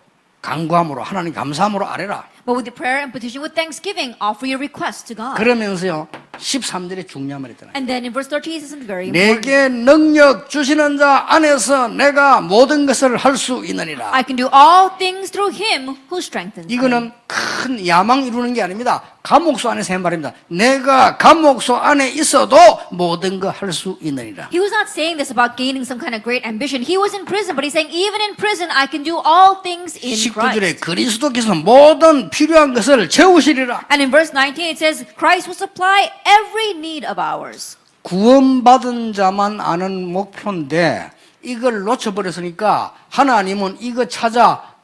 간구함으로 하나님 감사함으로 아뢰라. But with the prayer and petition with thanksgiving, offer your requests to God. 그러면서요 13절에 중요한 말이 있잖아요. And then in verse 13, it says something very important. 내게 능력 주시는 자 안에서 내가 모든 것을 할 수 있느니라. I can do all things through Him who strengthens me. 이거는 큰 야망 이루는 게 아닙니다. 감옥소 안에서 한 말입니다. 내가 감옥소 안에 있어도 모든 거 할 수 있느니라. He was not saying this about gaining some kind of great ambition. He was in prison, but he's saying even in prison, I can do all things in 19절에 Christ. 그리스도께서 모든 필요한 것을 채우시리라. And in verse 19, it says, Christ will supply every need of ours. 구원받은 자만 아는 목표인데 이걸 놓쳐버렸으니까 하나님은 이거 찾아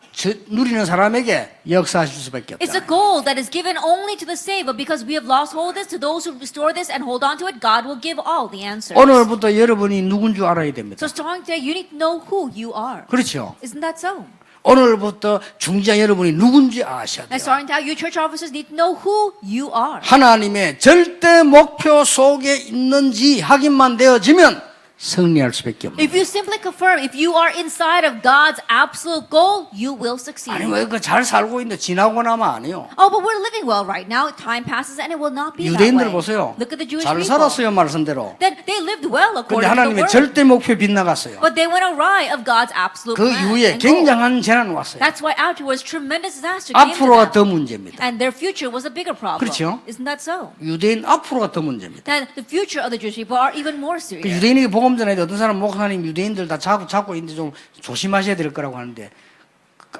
누리는 사람에게 역사하실 수밖에 It's a 없다. goal that is given only to the saved, but because we have lost hold of this, to those who restore this and hold on to it, God will give all the answers. 오늘부터 여러분이 누군 줄 알아야 됩니다. So starting today, you need to know who you are. 그렇죠. Isn't that so? 오늘부터 중지자 여러분이 누군지 아셔야 And 돼요. starting today, you church officers need to know who you are. 하나님의 절대 목표 속에 있는지 확인만 되어지면 승리할 수밖에 없는 If you simply confirm, if you are inside of God's absolute goal, you will succeed. 아니 왜 그 잘 살고 있는데 지나고 나면 아니요. Oh, but we're living well right now. Time passes and it will not be that 유대인들 way. 보세요. Look at the Jewish 잘 people. 살았어요 말씀대로. Then they lived well 근데 according to the 하나님의 word. 절대 목표에 빗나갔어요. But they went awry of God's absolute 그 plan 이후에 and goal. 굉장한 재난 왔어요. That's why afterwards tremendous disaster came to 앞으로가 더 them. 문제입니다. And their future was a bigger problem. 그렇죠? Isn't that so? 유대인 앞으로가 더 문제입니다. Then the future of the Jewish people are even more 그 serious. 유대인에게 복음 전에 어떤 사람 목사님 유대인들 다 잡고 있는데 좀 조심하셔야 될 거라고 하는데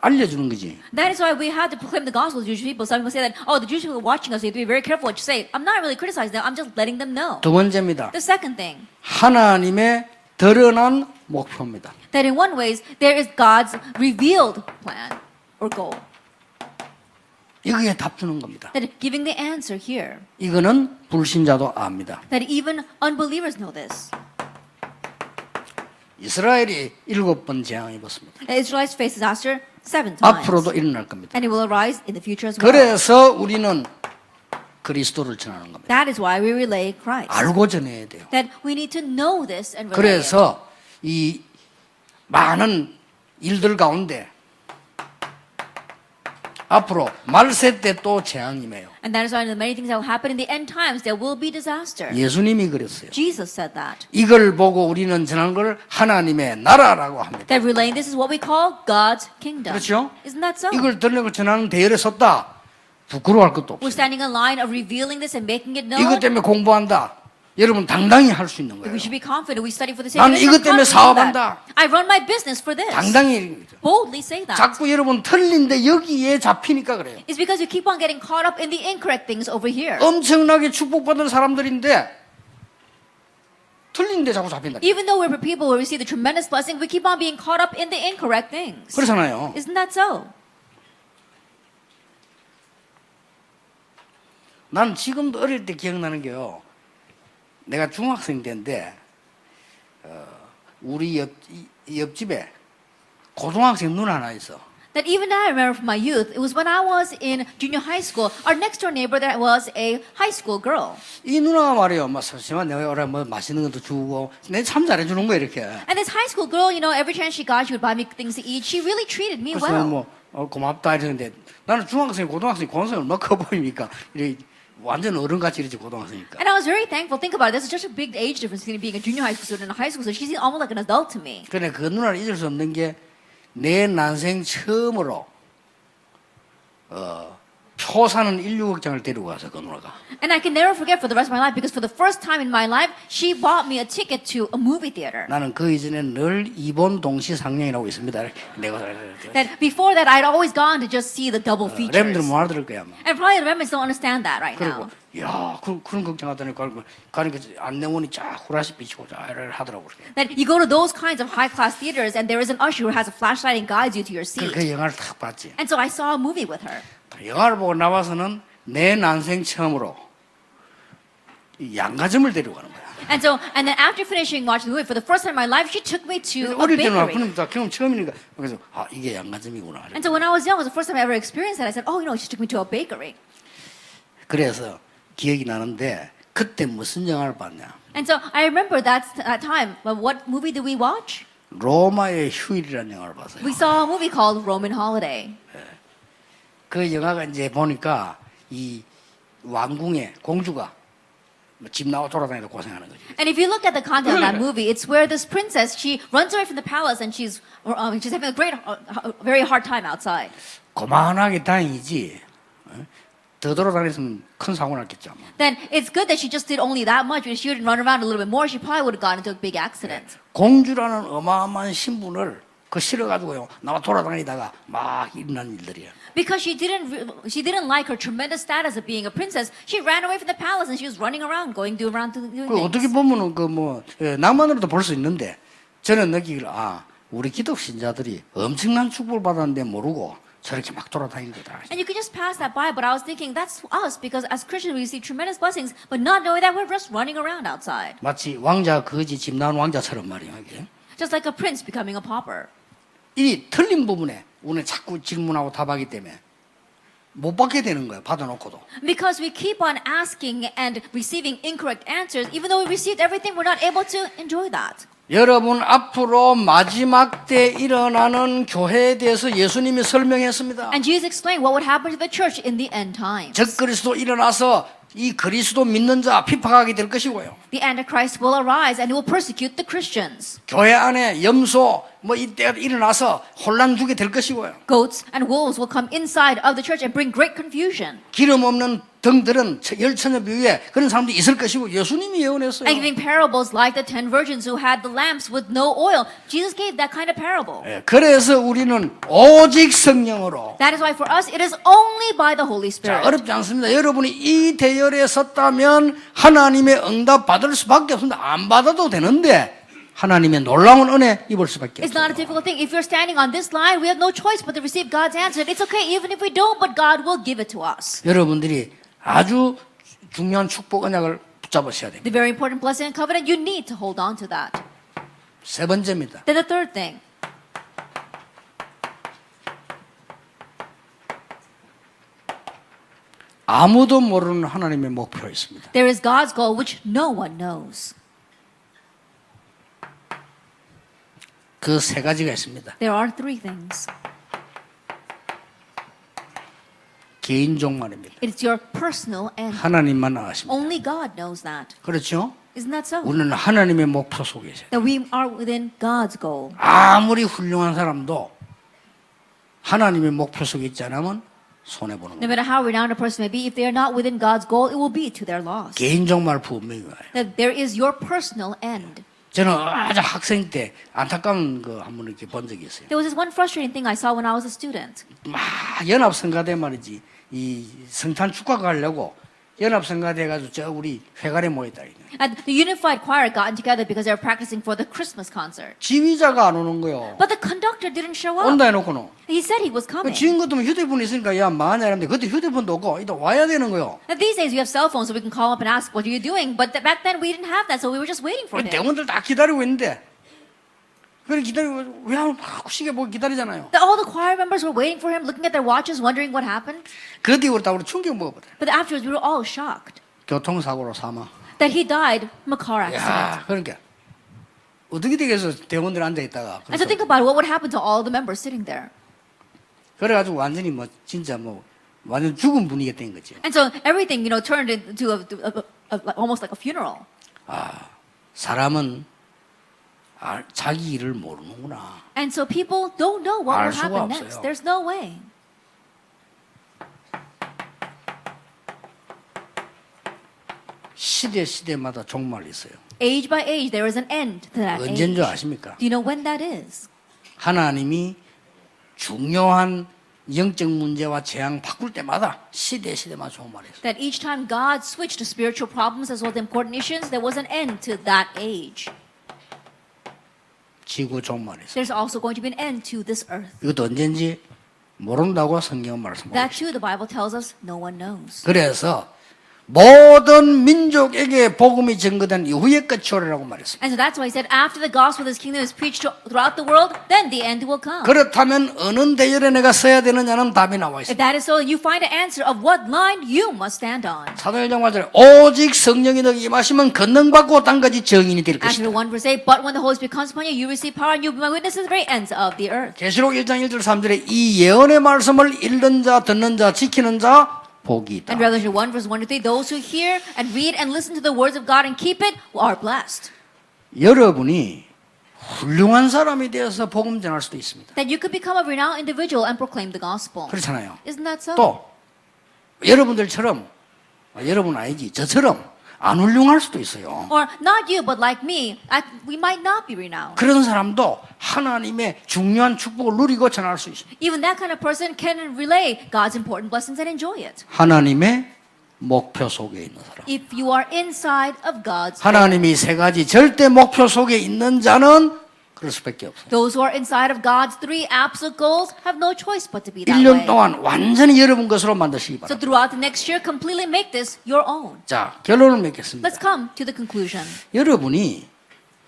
알려주는 거지. That is why we have to proclaim the gospel to Jewish people. Some people say that, oh, the Jewish people watching us, you have to be very careful what you say. I'm not really criticizing them. I'm just letting them know. 두 번째입니다. The second thing, 하나님의 드러난 목표입니다. that in one ways, there is God's revealed plan or goal. 이거에 답 주는 겁니다. That giving the answer here, 이거는 불신자도 압니다. that even unbelievers know this. 이스라엘이 7번 재앙을 입었습니다. The Israelites face disaster 7 times. 앞으로도 일어날 겁니다. And it will arise in the future as well. 그래서 우리는 그리스도를 전하는 겁니다. That is why we relay Christ. 알고 전해야 돼요. That we need to know this and relay it. 그래서 이 많은 일들 가운데 앞으로 말세 때 또 재앙이에요. And that is why the many things that will happen in the end times, there will be disaster. 예수님이 그랬어요. Jesus said that. 이걸 보고 우리는 전하는 걸 하나님의 나라라고 합니다. That relaying this is what we call God's kingdom. 그렇죠? Isn't that so? 이걸 들는 걸 전하는 대열에 섰다. 부끄러워할 것도 We're 없어요. standing in line of revealing this and making it known. 이것 때문에 공부한다. 여러분 당당히 할 수 있는 거예요. We should be confident. We study for the sake 나는 of this. 이것 때문에 I'm confident 사업한다. that I run my business for this. 당당히 Boldly say that. 자꾸 여러분 틀린데 여기에 잡히니까 그래요. It's because you keep on getting caught up in the incorrect things over here. 엄청나게 축복받은 사람들인데 틀린데 자꾸 잡힌다. Even though we're people who receive the tremendous blessing, we keep on being caught up in the incorrect things. 그렇잖아요. Isn't that so? 난 지금도 어릴 때 기억나는 게요. 내가 중학생 때인데 우리 옆집에 고등학생 누나 하나 있어. That even now I remember from my youth, it was when I was in junior high school, our next door neighbor that was a high school girl. 이 누나가 말이요. 막 잠시만 내가 오래 뭐 맛있는 것도 주고 내 참 잘해주는 거야 이렇게. And this high school girl, you know, every chance she got, she would buy me things to eat. She really treated me 그래서 well. 뭐 고맙다 이러는데 나는 중학생, 고등학생, 고등학생 얼마나 커 보입니까? 이렇게 완전 어른같이 이러지 고등학생이니까. And I was very thankful. Think about it. There's such a big age difference between being a junior high school student and a high school student. She's almost like an adult to me. 근데 그 누나를 잊을 수 없는 게 내 난생 처음으로 표 사는 1,600장을 데리고 가서 그 누나가. And I can never forget for the rest of my life because for the first time in my life, she bought me a ticket to a movie theater. 나는 그 이전에 늘 이본 동시 상영이라고 있습니다. 내가 That before that, I'd always gone to just see the double features. 렘들은 못 알아들을 거야 아마. And probably the members don't understand that right 그리고 now. 야 그런 걱정하더니 가니까 안내원이 쫙 후라시 비치고 쫙 하더라고. That you go to those kinds of high-class theaters and there is an usher who has a flashlight and guides you to your seat. 그 영화를 딱 봤지. And so I saw a movie with her. 영화를 보고 나와서는 내 난생 처음으로 양가점을 데려가는 거야. And then after finishing watching the movie, for the first time in my life, she took me to a 어릴 때는 bakery. 그럼 다 경험 처음이니까 그래서 이게 양가점이구나. And so when I was young, it was the first time I ever experienced that. I said, oh, she took me to a bakery. 그래서 기억이 나는데 그때 무슨 영화를 봤냐? And so I remember that time. But what movie did we watch? 로마의 휴일이라는 영화를 봤어요. We saw a movie called Roman Holiday. 그 영화가 이제 보니까 이 왕궁의 공주가 집 나와 돌아다니다 고생하는 거지. And if you look at the content of that movie, it's where this princess, she runs away from the palace and she's having a very hard time outside. 고만하게 다행이지. 더 돌아다녔으면 큰 사고 났겠죠. Then it's good that she just did only that much. If she would run around a little bit more, she probably would have gotten into a big accident. 공주라는 어마어마한 신분을 그 실어가지고요 나와 돌아다니다가 막 일어난 일들이야. Because she didn't like her tremendous status of being a princess, she ran away from the palace and she was running around, doing 그 어떻게 things. 보면은 낭만으로도 볼 수 있는데 저는 느끼기를 우리 기독 신자들이 엄청난 축복을 받았는데 모르고 저렇게 막 돌아다니는 거다. And you could just pass that by, but I was thinking that's us because as Christians we receive tremendous blessings, but not knowing that we're just running around outside. 마치 왕자 거지 집 나온 왕자처럼 말이야. 이게. Just like a prince becoming a pauper. 이 틀린 부분에 오늘 자꾸 질문하고 답하기 때문에 못 받게 되는 거예요. 받아놓고도. Because we keep on asking and receiving incorrect answers, even though we received everything, we're not able to enjoy that. 여러분 앞으로 마지막 때 일어나는 교회에 대해서 예수님이 설명했습니다. And Jesus explained what would happen to the church in the end times. 적그리스도 일어나서 이 그리스도 믿는 자 핍박하게 될 것이고요. The Antichrist will arise and he will persecute the Christians. 교회 안에 염소 이때가 일어나서 혼란 주게 될 것이고요. Goats and wolves will come inside of the church and bring great confusion. 기름 없는 등들은 열처녀 비유에 그런 사람들이 있을 것이고 예수님이 예언했어요. And giving parables like the 10 virgins who had the lamps with no oil. Jesus gave that kind of parable. 그래서 우리는 오직 성령으로. That is why for us it is only by the Holy 자, Spirit. 어렵지 않습니다. 여러분이 이 대열에 섰다면 하나님의 응답 받을 수밖에 없습니다. 안 받아도 되는데 하나님의 놀라운 은혜 입을 수밖에 It's not a 없어요. difficult thing. If you're standing on this line, we have no choice but to receive God's answer. It's okay even if we don't, but God will give it to us. 여러분들이 아주 중요한 축복 언약을 붙잡으셔야 됩니다. The very important blessing and covenant, you need to hold on to that. 세 번째입니다. Then the third thing. 아무도 모르는 하나님의 목표가 있습니다. There is God's goal which no one knows. 그 세 가지가 있습니다. There are three things. 개인 종말입니다. It's your personal end. 하나님만 아십니다. Only God knows that. 그렇죠? Isn't that so? 우리는 하나님의 목표 속에 있어요. That we are within God's goal. 아무리 훌륭한 사람도 하나님의 목표 속에 있지 않으면 손해보는 No 거예요. matter how renowned a person may be, if they are not within God's goal, it will be to their loss. 개인 종말 분명히 와요. That there is your personal end. 저는 아주 학생 때 안타까운 거 한 번 이렇게 본 적이 있어요. There was this one frustrating thing I saw when I was a student. 막 연합성가대 말이지 이 성탄 축가 가려고 연합성가대 가지고 저 우리 회관에 모였다. And the unified choir gotten together because they were practicing for the Christmas concert. 지휘자가 안 오는 거요. But the conductor didn't show up. 온다 해놓고는. He said he was coming. 지금 같으면 휴대폰이 있으니까 야 마하냐 하는데 그때 휴대폰도 없고 이따 와야 되는 거요. Now, these days we have cell phones so we can call up and ask, what are you doing? But back then we didn't have that, so we were just waiting for him. 대원들 다 기다리고 있는데 그래 기다리고 왜 막 시계 보고 기다리잖아요. All the choir members were waiting for him, looking at their watches, wondering what happened. 그 뒤로 다 우리 충격 먹어버려. But afterwards we were all shocked 교통사고로 사망. that he died from a car accident. 야, 그러니까 어떻게 되겠어 대원들 앉아 있다가. And so think about it, what would happen to all the members sitting there? 그래가지고 완전히 진짜 완전 죽은 분위기가 된 거지. And so everything, turned into almost like a funeral. 사람은 자기 일을 모르는구나. And so people don't know what 알 will 수가 happen 없어요. next. There's no way. 시대마다 종말이 있어요. Age by age, there is an end to that 언제인 age. 줄 아십니까? Do you know when that is? 하나님이 중요한 영적 문제와 재앙 바꿀 때마다 시대마다 종말이 있어요. That each time God switched to spiritual problems as well as important issues, there was an end to that age. 지구 종말이 있어요. There's also going to be an end to this earth. 이것도 언제인지 모른다고 성경은 말씀하고 That 있어요. too, the Bible tells us no one knows. 그래서 모든 민족에게 복음이 전거된 이후에 끝이 오리라고 말했습니다. And so that's why he said, after the gospel of his kingdom is preached throughout the world, then the end will come. 그렇다면 어느 대열에 내가 서야 되느냐는 답이 나와 If 있습니다. that is so, you find an answer of what line you must stand on. 사도행전 1절 오직 성령이 너에게 임하시면 권능받고 땅까지 증인이 될 Acts 것이다. 1 verse 8, but when the Holy Spirit comes upon you, you receive power and you'll be my witnesses to the very ends of the earth. 계시록 1장 1절 3절에 이 예언의 말씀을 읽는 자, 듣는 자, 지키는 자 복이 있다. And Revelation 1 verse 1 to 3, those who hear and read and listen to the words of God and keep it are blessed. 여러분이 훌륭한 사람이 되어서 복음 전할 수도 있습니다. That you could become a renowned individual and proclaim the gospel. 그렇잖아요. Isn't that so? 또 여러분들처럼 여러분 아니지 저처럼 안 훌륭할 수도 있어요. Or not you, but like me, we might not be renowned. 그런 사람도 하나님의 중요한 축복을 누리고 전할 수 있습니다. Even that kind of person can relay God's important blessings and enjoy it. 하나님의 목표 속에 있는 사람. If you are inside of God's will. 하나님이 세 가지 절대 목표 속에 있는 자는 그럴 수밖에 없어요. Those who are inside of God's three absolute goals have no choice but to be that 1년 way. 동안 완전히 여러분 것으로 만드시기 So 바랍니다. throughout the next year, completely make this your own. 자, 결론을 맺겠습니다. Let's come to the conclusion. 여러분이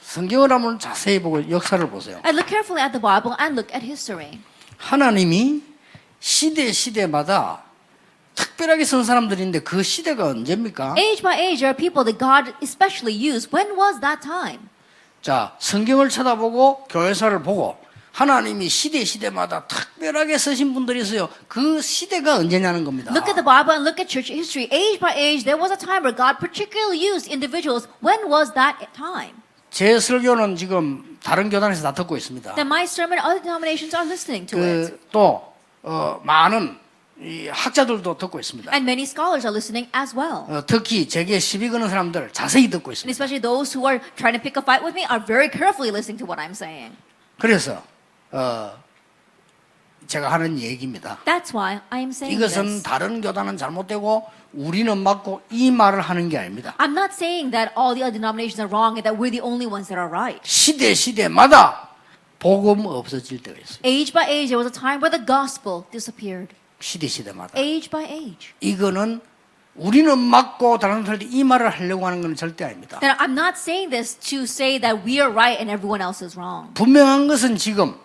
성경을 한번 자세히 보고 역사를 보세요. I look carefully at the Bible and look at history. 하나님이 시대마다 특별하게 쓴 사람들인데 그 시대가 언제입니까? Age by age, there are people that God especially used. When was that time? 자, 성경을 쳐다보고 교회사를 보고 하나님이 시대마다 특별하게 쓰신 분들이 있어요. 그 시대가 언제냐는 겁니다. Look at the Bible and look at church history. Age by age, there was a time where God particularly used individuals. When was that time? 제 설교는 지금 다른 교단에서 다 듣고 있습니다. Then my sermon, other denominations are listening to it. 또 많은 이 학자들도 듣고 있습니다. And many scholars are listening as well. 특히 제게 시비 거는 사람들 자세히 듣고 And 있습니다. especially those who are trying to pick a fight with me are very carefully listening to what I'm saying. 그래서 제가 하는 얘기입니다. That's why I am saying 이것은 this. 다른 교단은 잘못되고 우리는 맞고 이 말을 하는 게 아닙니다. I'm not saying that all the other denominations are wrong and that we're the only ones that are right. 시대마다 복음 없어질 때가 있어요. Age by age, there was a time where the gospel disappeared. 시대마다. Age by age. 이거는 우리는 맞고 다른 사람들이 이 말을 하려고 하는 건 절대 아닙니다. That I'm not saying this to say that we are right and everyone else is wrong. 분명한 것은 지금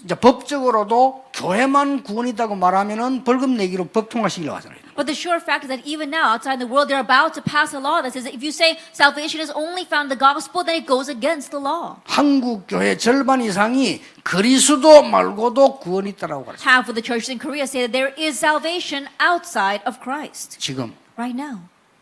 이제 법적으로도 교회만 구원이다고 말하면은 벌금 내기로 법 통과시키려고 하잖아요. But the sure fact is that even now, outside the world, they're about to pass a law that says that if you say salvation is only found in the gospel, then it goes against the law. 한국 교회 절반 이상이 그리스도 말고도 구원이 있다라고 가르쳐요. Half of the churches in Korea say that there is salvation outside of Christ. 지금 Right now.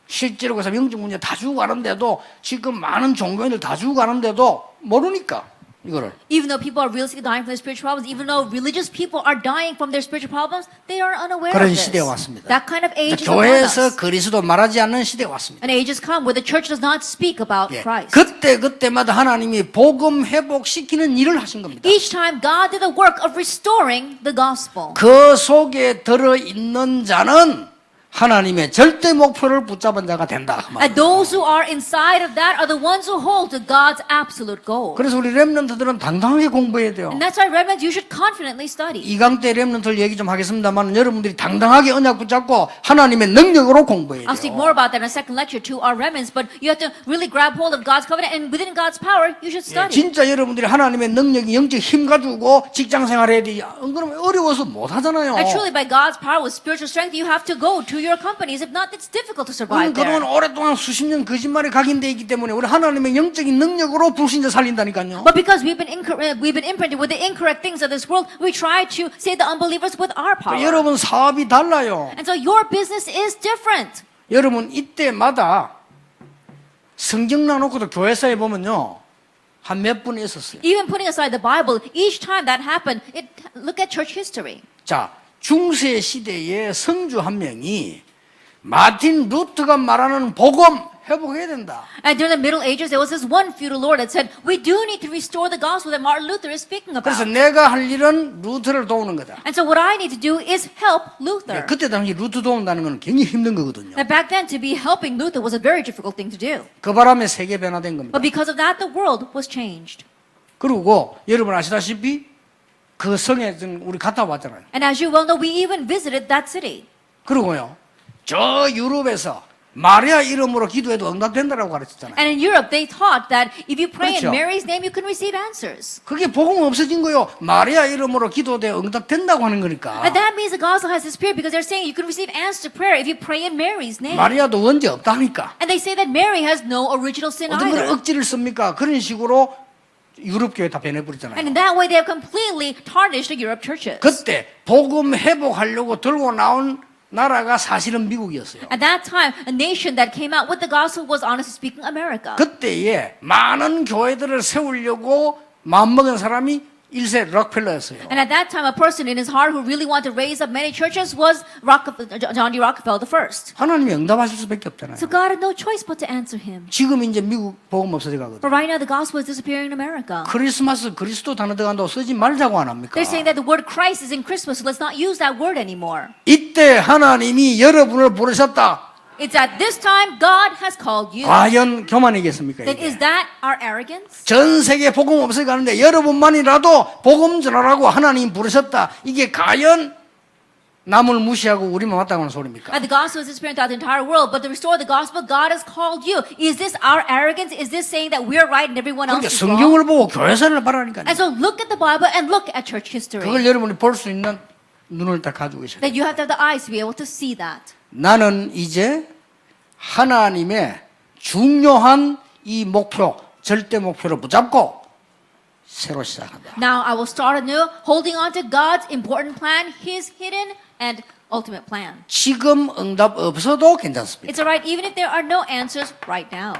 실제로 그래서 영적 문제 다 주고 가는데도 지금 많은 종교인들 다 주고 가는데도 모르니까 이거를. Even though people are realistically dying from their spiritual problems, even though religious people are dying from their spiritual problems, they are unaware of 그런 this. 시대가 왔습니다. That kind of age is upon 교회에서 us. 그리스도 말하지 않는 시대가 왔습니다. An age has come where the church does not speak about 예. Christ. 그때마다 하나님이 복음 회복시키는 일을 하신 겁니다. Each time God did the work of restoring the gospel. 그 속에 들어있는 자는 하나님의 절대 목표를 붙잡은 자가 된다. 그 And those who are inside of that are the ones who hold to God's absolute goal. 그래서 우리 렘넌트들은 당당하게 공부해야 돼요. And that's why, remnants, you should confidently study. 2강 때 렘넌트를 얘기 좀 하겠습니다만 여러분들이 당당하게 언약 붙잡고 하나님의 능력으로 공부해야 I'll speak 돼요. more about that in a second lecture to our remnants, but you have to really grab hold of God's covenant, and within God's power, you should 예, study. 진짜 여러분들이 하나님의 능력이 영적 힘 가지고 직장 생활해야 돼. 안 그러면 어려워서 못 하잖아요. And truly, by God's power, with spiritual strength, you have to go to your companies. If not, it's difficult to survive 그동안 there. 오랫동안 수십 년 거짓말에 각인되어 있기 때문에 우리 하나님의 영적인 능력으로 불신자 살린다니까요. But because we've been imprinted with the incorrect things of this world, we try to save the unbelievers with our power. 여러분 사업이 달라요. And so your business is different. 여러분 이때마다 성경 놔놓고도 교회사에 보면요 한 몇 분이 있었어요. Even putting aside the Bible, each time that happened, look at church history. 자 중세 시대의 성주 한 명이 마틴 루트가 말하는 복음 회복해야 된다. And during the Middle Ages, there was this one feudal lord that said, we do need to restore the gospel that Martin Luther is speaking 그래서 about. 내가 할 일은 루트를 도우는 거다. And so what I need to do is help Luther. 그때 당시 루트 도운다는 건 굉장히 힘든 거거든요. And back then, to be helping Luther was a very difficult thing to do. 그 바람에 세계 변화된 겁니다. But because of that, the world was changed. 그리고 여러분 아시다시피 그 성에 우리 갔다 왔잖아요. And as you well know, we even visited that city. 그리고요 저 유럽에서 마리아 이름으로 기도해도 응답된다라고 가르쳤잖아요. And in Europe, they taught that if you pray in 그렇죠. Mary's name, you can receive answers. 그게 복음 없어진 거요. 마리아 이름으로 기도돼 응답된다고 하는 거니까. And that means the gospel has disappeared because they're saying you can receive answers to prayer if you pray in Mary's name. 마리아도 원죄 없다니까. And they say that Mary has no original sin 어떤 걸 either. 억지를 씁니까? 그런 식으로 유럽 교회 다 변해버렸잖아요. And in that way, they have completely tarnished the Europe churches. 그때 복음 회복하려고 들고 나온 나라가 사실은 미국이었어요. At that time, a nation that came out with the gospel was, honestly speaking, America. 그때에 많은 교회들을 세우려고 마음먹은 사람이 1세 록펠러였어요. And at that time, a person in his heart who really wanted to raise up many churches was John D. Rockefeller I. 하나님이 응답하실 수밖에 없잖아요. So God had no choice but to answer him. 지금 이제 미국 복음 없어져 가거든. But right now, the gospel is disappearing in America. 크리스마스 그리스도 단어 들어간다고 쓰지 말자고 안 합니까? They're saying that the word Christ is in Christmas, so let's not use that word anymore. 이때 하나님이 여러분을 부르셨다. It's at this time God has called you. 과연 교만이겠습니까? Then 이게? is that our arrogance? 전 세계 복음 없어져 가는데 여러분만이라도 복음 전하라고 하나님 부르셨다. 이게 과연 남을 무시하고 우리만 왔다고 하는 소리입니까? And the gospel is disappearing throughout the entire world, but to restore the gospel, God has called you. Is this our arrogance? Is this saying that we're right and everyone else 그러니까 is wrong? 성경을 보고 교회사를 바라니까요. And so look at the Bible and look at church history. 그걸 여러분이 볼 수 있는 눈을 다 가지고 계셔야 돼요. That you have to have the eyes to be able to see that. 나는 이제 하나님의 중요한 이 목표, 절대 목표를 붙잡고 새로 시작한다. Now I will start anew, holding on to God's important plan, His hidden and ultimate plan. 지금 응답 없어도 괜찮습니다. It's alright even if there are no answers right now.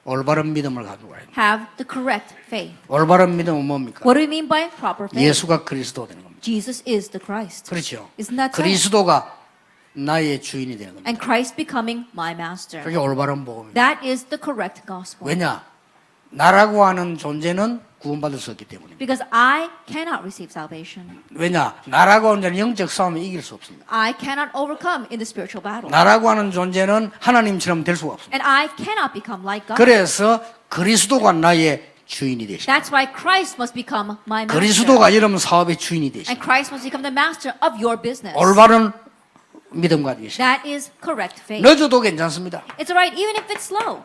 올바른 믿음을 가지고 가야 됩니다. Have the correct faith. 올바른 믿음은 뭡니까? What do we mean by proper faith? 예수가 그리스도 되는 겁니다. Jesus is the Christ. 그렇죠. Isn't that so? 그리스도가 나의 주인이 되는 겁니다. And Christ becoming my master. 그게 올바른 복음입니다. That is the correct gospel. 왜냐? 나라고 하는 존재는 구원받을 수 없기 때문입니다. Because I cannot receive salvation. 왜냐? 나라고 하는 존재는 영적 싸움에 이길 수 없습니다. I cannot overcome in the spiritual battle. 나라고 하는 존재는 하나님처럼 될 수가 없습니다. And I cannot become like God. 그래서 그리스도가 나의 주인이 되십니다. That's why Christ must become my master. 그리스도가 여러분 사업의 주인이 And 되십니다. Christ must become the master of your business. 올바른 믿음 가지고 계십니다. That is correct faith. 늦어도 괜찮습니다. It's alright even if it's slow.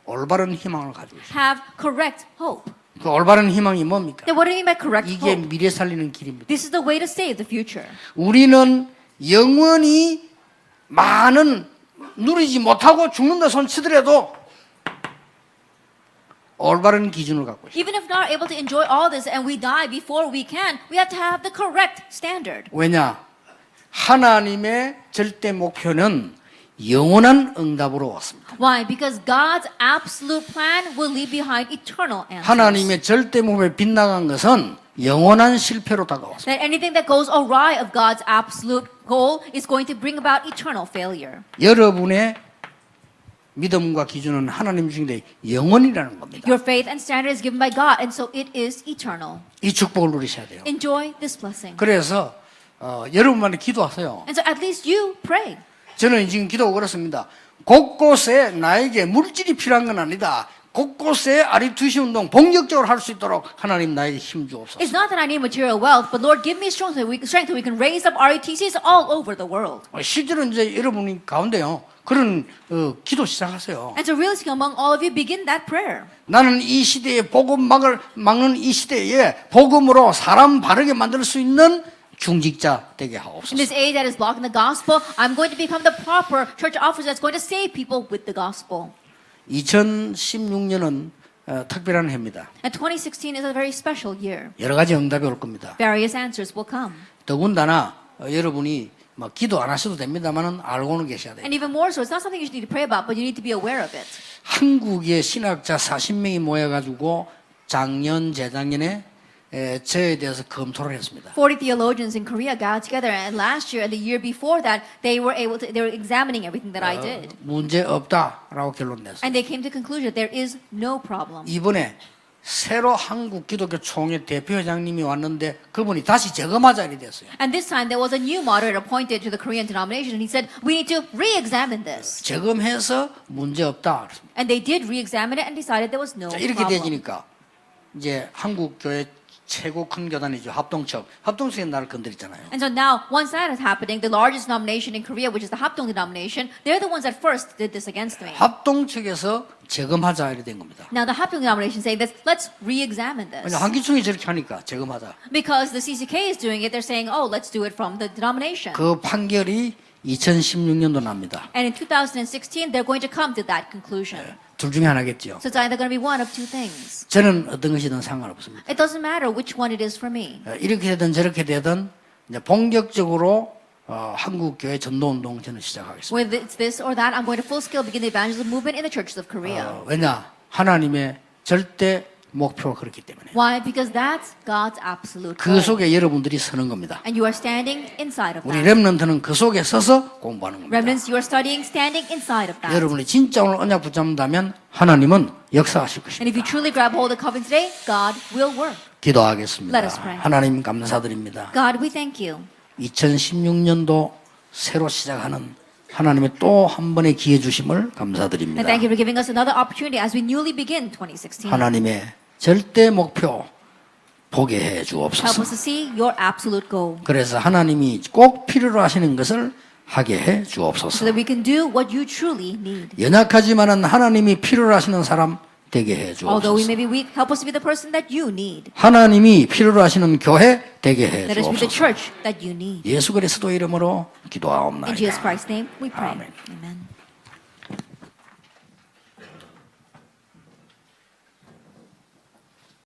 올바른 희망을 가지고 계십니다. Have correct hope. 그 올바른 희망이 뭡니까? Then what do you mean by correct 이게 hope? 미래 살리는 길입니다. This is the way to save the future. 우리는 영원히 많은 누리지 못하고 죽는다 손 치더라도 올바른 기준을 갖고 있습니다. Even if not able to enjoy all this and we die before we can, we have to have the correct standard. 왜냐? 하나님의 절대 목표는 영원한 응답으로 왔습니다. Why? Because God's absolute plan will leave behind eternal answers. 하나님의 절대 목표에 빗나간 것은 영원한 실패로 다가왔습니다. That anything that goes awry of God's absolute goal is going to bring about eternal failure. 여러분의 믿음과 기준은 하나님 주신데 영원이라는 겁니다. Your faith and standard is given by God, and so it is eternal. 이 축복을 누리셔야 돼요. Enjoy this blessing. 그래서 여러분만이 기도하세요. And so at least you pray. 저는 지금 기도하고 그렇습니다. 곳곳에 나에게 물질이 필요한 건 아니다. 곳곳에 RUTC 운동 본격적으로 할 수 있도록 하나님 나에게 힘 주옵소서. It's not that I need material wealth, but Lord, give me strength so we can raise up RUTCs all over the world. 실제로 이제 여러분 가운데요. 그런 기도 시작하세요. And so really speaking, among all of you, begin that prayer. 나는 이 시대에 복음 막는 이 시대에 복음으로 사람 바르게 만들 수 있는 중직자 되게 In 하옵소서. this age that is blocking the gospel, I'm going to become the proper church officer that's going to save people with the gospel. 2016년은 특별한 해입니다. And 2016 is a very special year. 여러 가지 응답이 올 겁니다. Various answers will come. 더군다나 여러분이 막 기도 안 하셔도 됩니다만은 알고는 계셔야 돼요. And even more so, it's not something you need to pray about, but you need to be aware of it. 한국의 신학자 40명이 모여가지고 작년, 재작년에 저에 대해서 검토를 했습니다. 40 theologians in Korea got together, and last year and the year before that, they were examining everything that I did. 문제 없다라고 결론 냈어요. And they came to the conclusion that there is no problem. 이번에 새로 한국 기독교 총회 대표회장님이 왔는데 그분이 다시 재검하자 이렇게 됐어요. And this time there was a new moderator appointed to the Korean denomination, and he said, we need to re-examine this. 재검해서 문제 없다. And they did re-examine it and decided there was no 자, 이렇게 problem. 되지니까 이제 한국 교회 최고 큰 교단이죠. 합동측. 합동측이 나를 건드렸잖아요. And so now, once that is happening, the largest denomination in Korea, which is the Hapdong denomination, they're the ones that first did this against me. 합동측에서 재검하자 이래 된 겁니다. Now the Hapdong denomination saying this, let's re-examine this. 왜냐 한기총이 저렇게 하니까 재검하자. Because the CCK is doing it, they're saying, oh, let's do it from the denomination. 그 판결이 2016년도 납니다. And in 2016, they're going to come to that conclusion. 둘 중에 하나겠죠. So it's either going to be one of two things. 저는 어떤 것이든 상관없습니다. It doesn't matter which one it is for me. 이렇게 되든 저렇게 되든 이제 본격적으로 한국 교회 전도운동 저는 시작하겠습니다. Whether it's this or that, I'm going to full scale begin the evangelism movement in the churches of Korea. 왜냐 하나님의 절대 목표가 그렇기 때문에. Why? Because that's God's absolute 그 goal. 속에 여러분들이 서는 겁니다. And you are standing inside of 우리 that. 렘넌트는 그 속에 서서 공부하는 겁니다. Remnants, you are studying, standing inside of that. 여러분이 진짜 오늘 언약 붙잡는다면 하나님은 역사하실 And if you 것입니다. truly grab hold of the covenant today, God will work. 기도하겠습니다. Let us pray. 하나님 감사드립니다. God, we thank you. 2016년도 새로 시작하는 하나님의 또 한 번의 기회 주심을 And 감사드립니다. thank you for giving us another opportunity as we newly begin 2016. 하나님의 절대 목표 보게 해 Help 주옵소서. us to see your absolute goal 그래서 하나님이 꼭 필요로 하시는 것을 하게 해 so 주옵소서. that we can do what you truly need. 연약하지만은 하나님이 필요로 하시는 사람 되게 해 Although we 주옵소서. may be weak, help us to be the person that you need. 하나님이 필요로 하시는 교회 되게 해 Let us be the 주옵소서. church that you need. 예수 그리스도 이름으로 In 기도하옵나이다. Jesus Christ's name, we pray. Amen. Amen.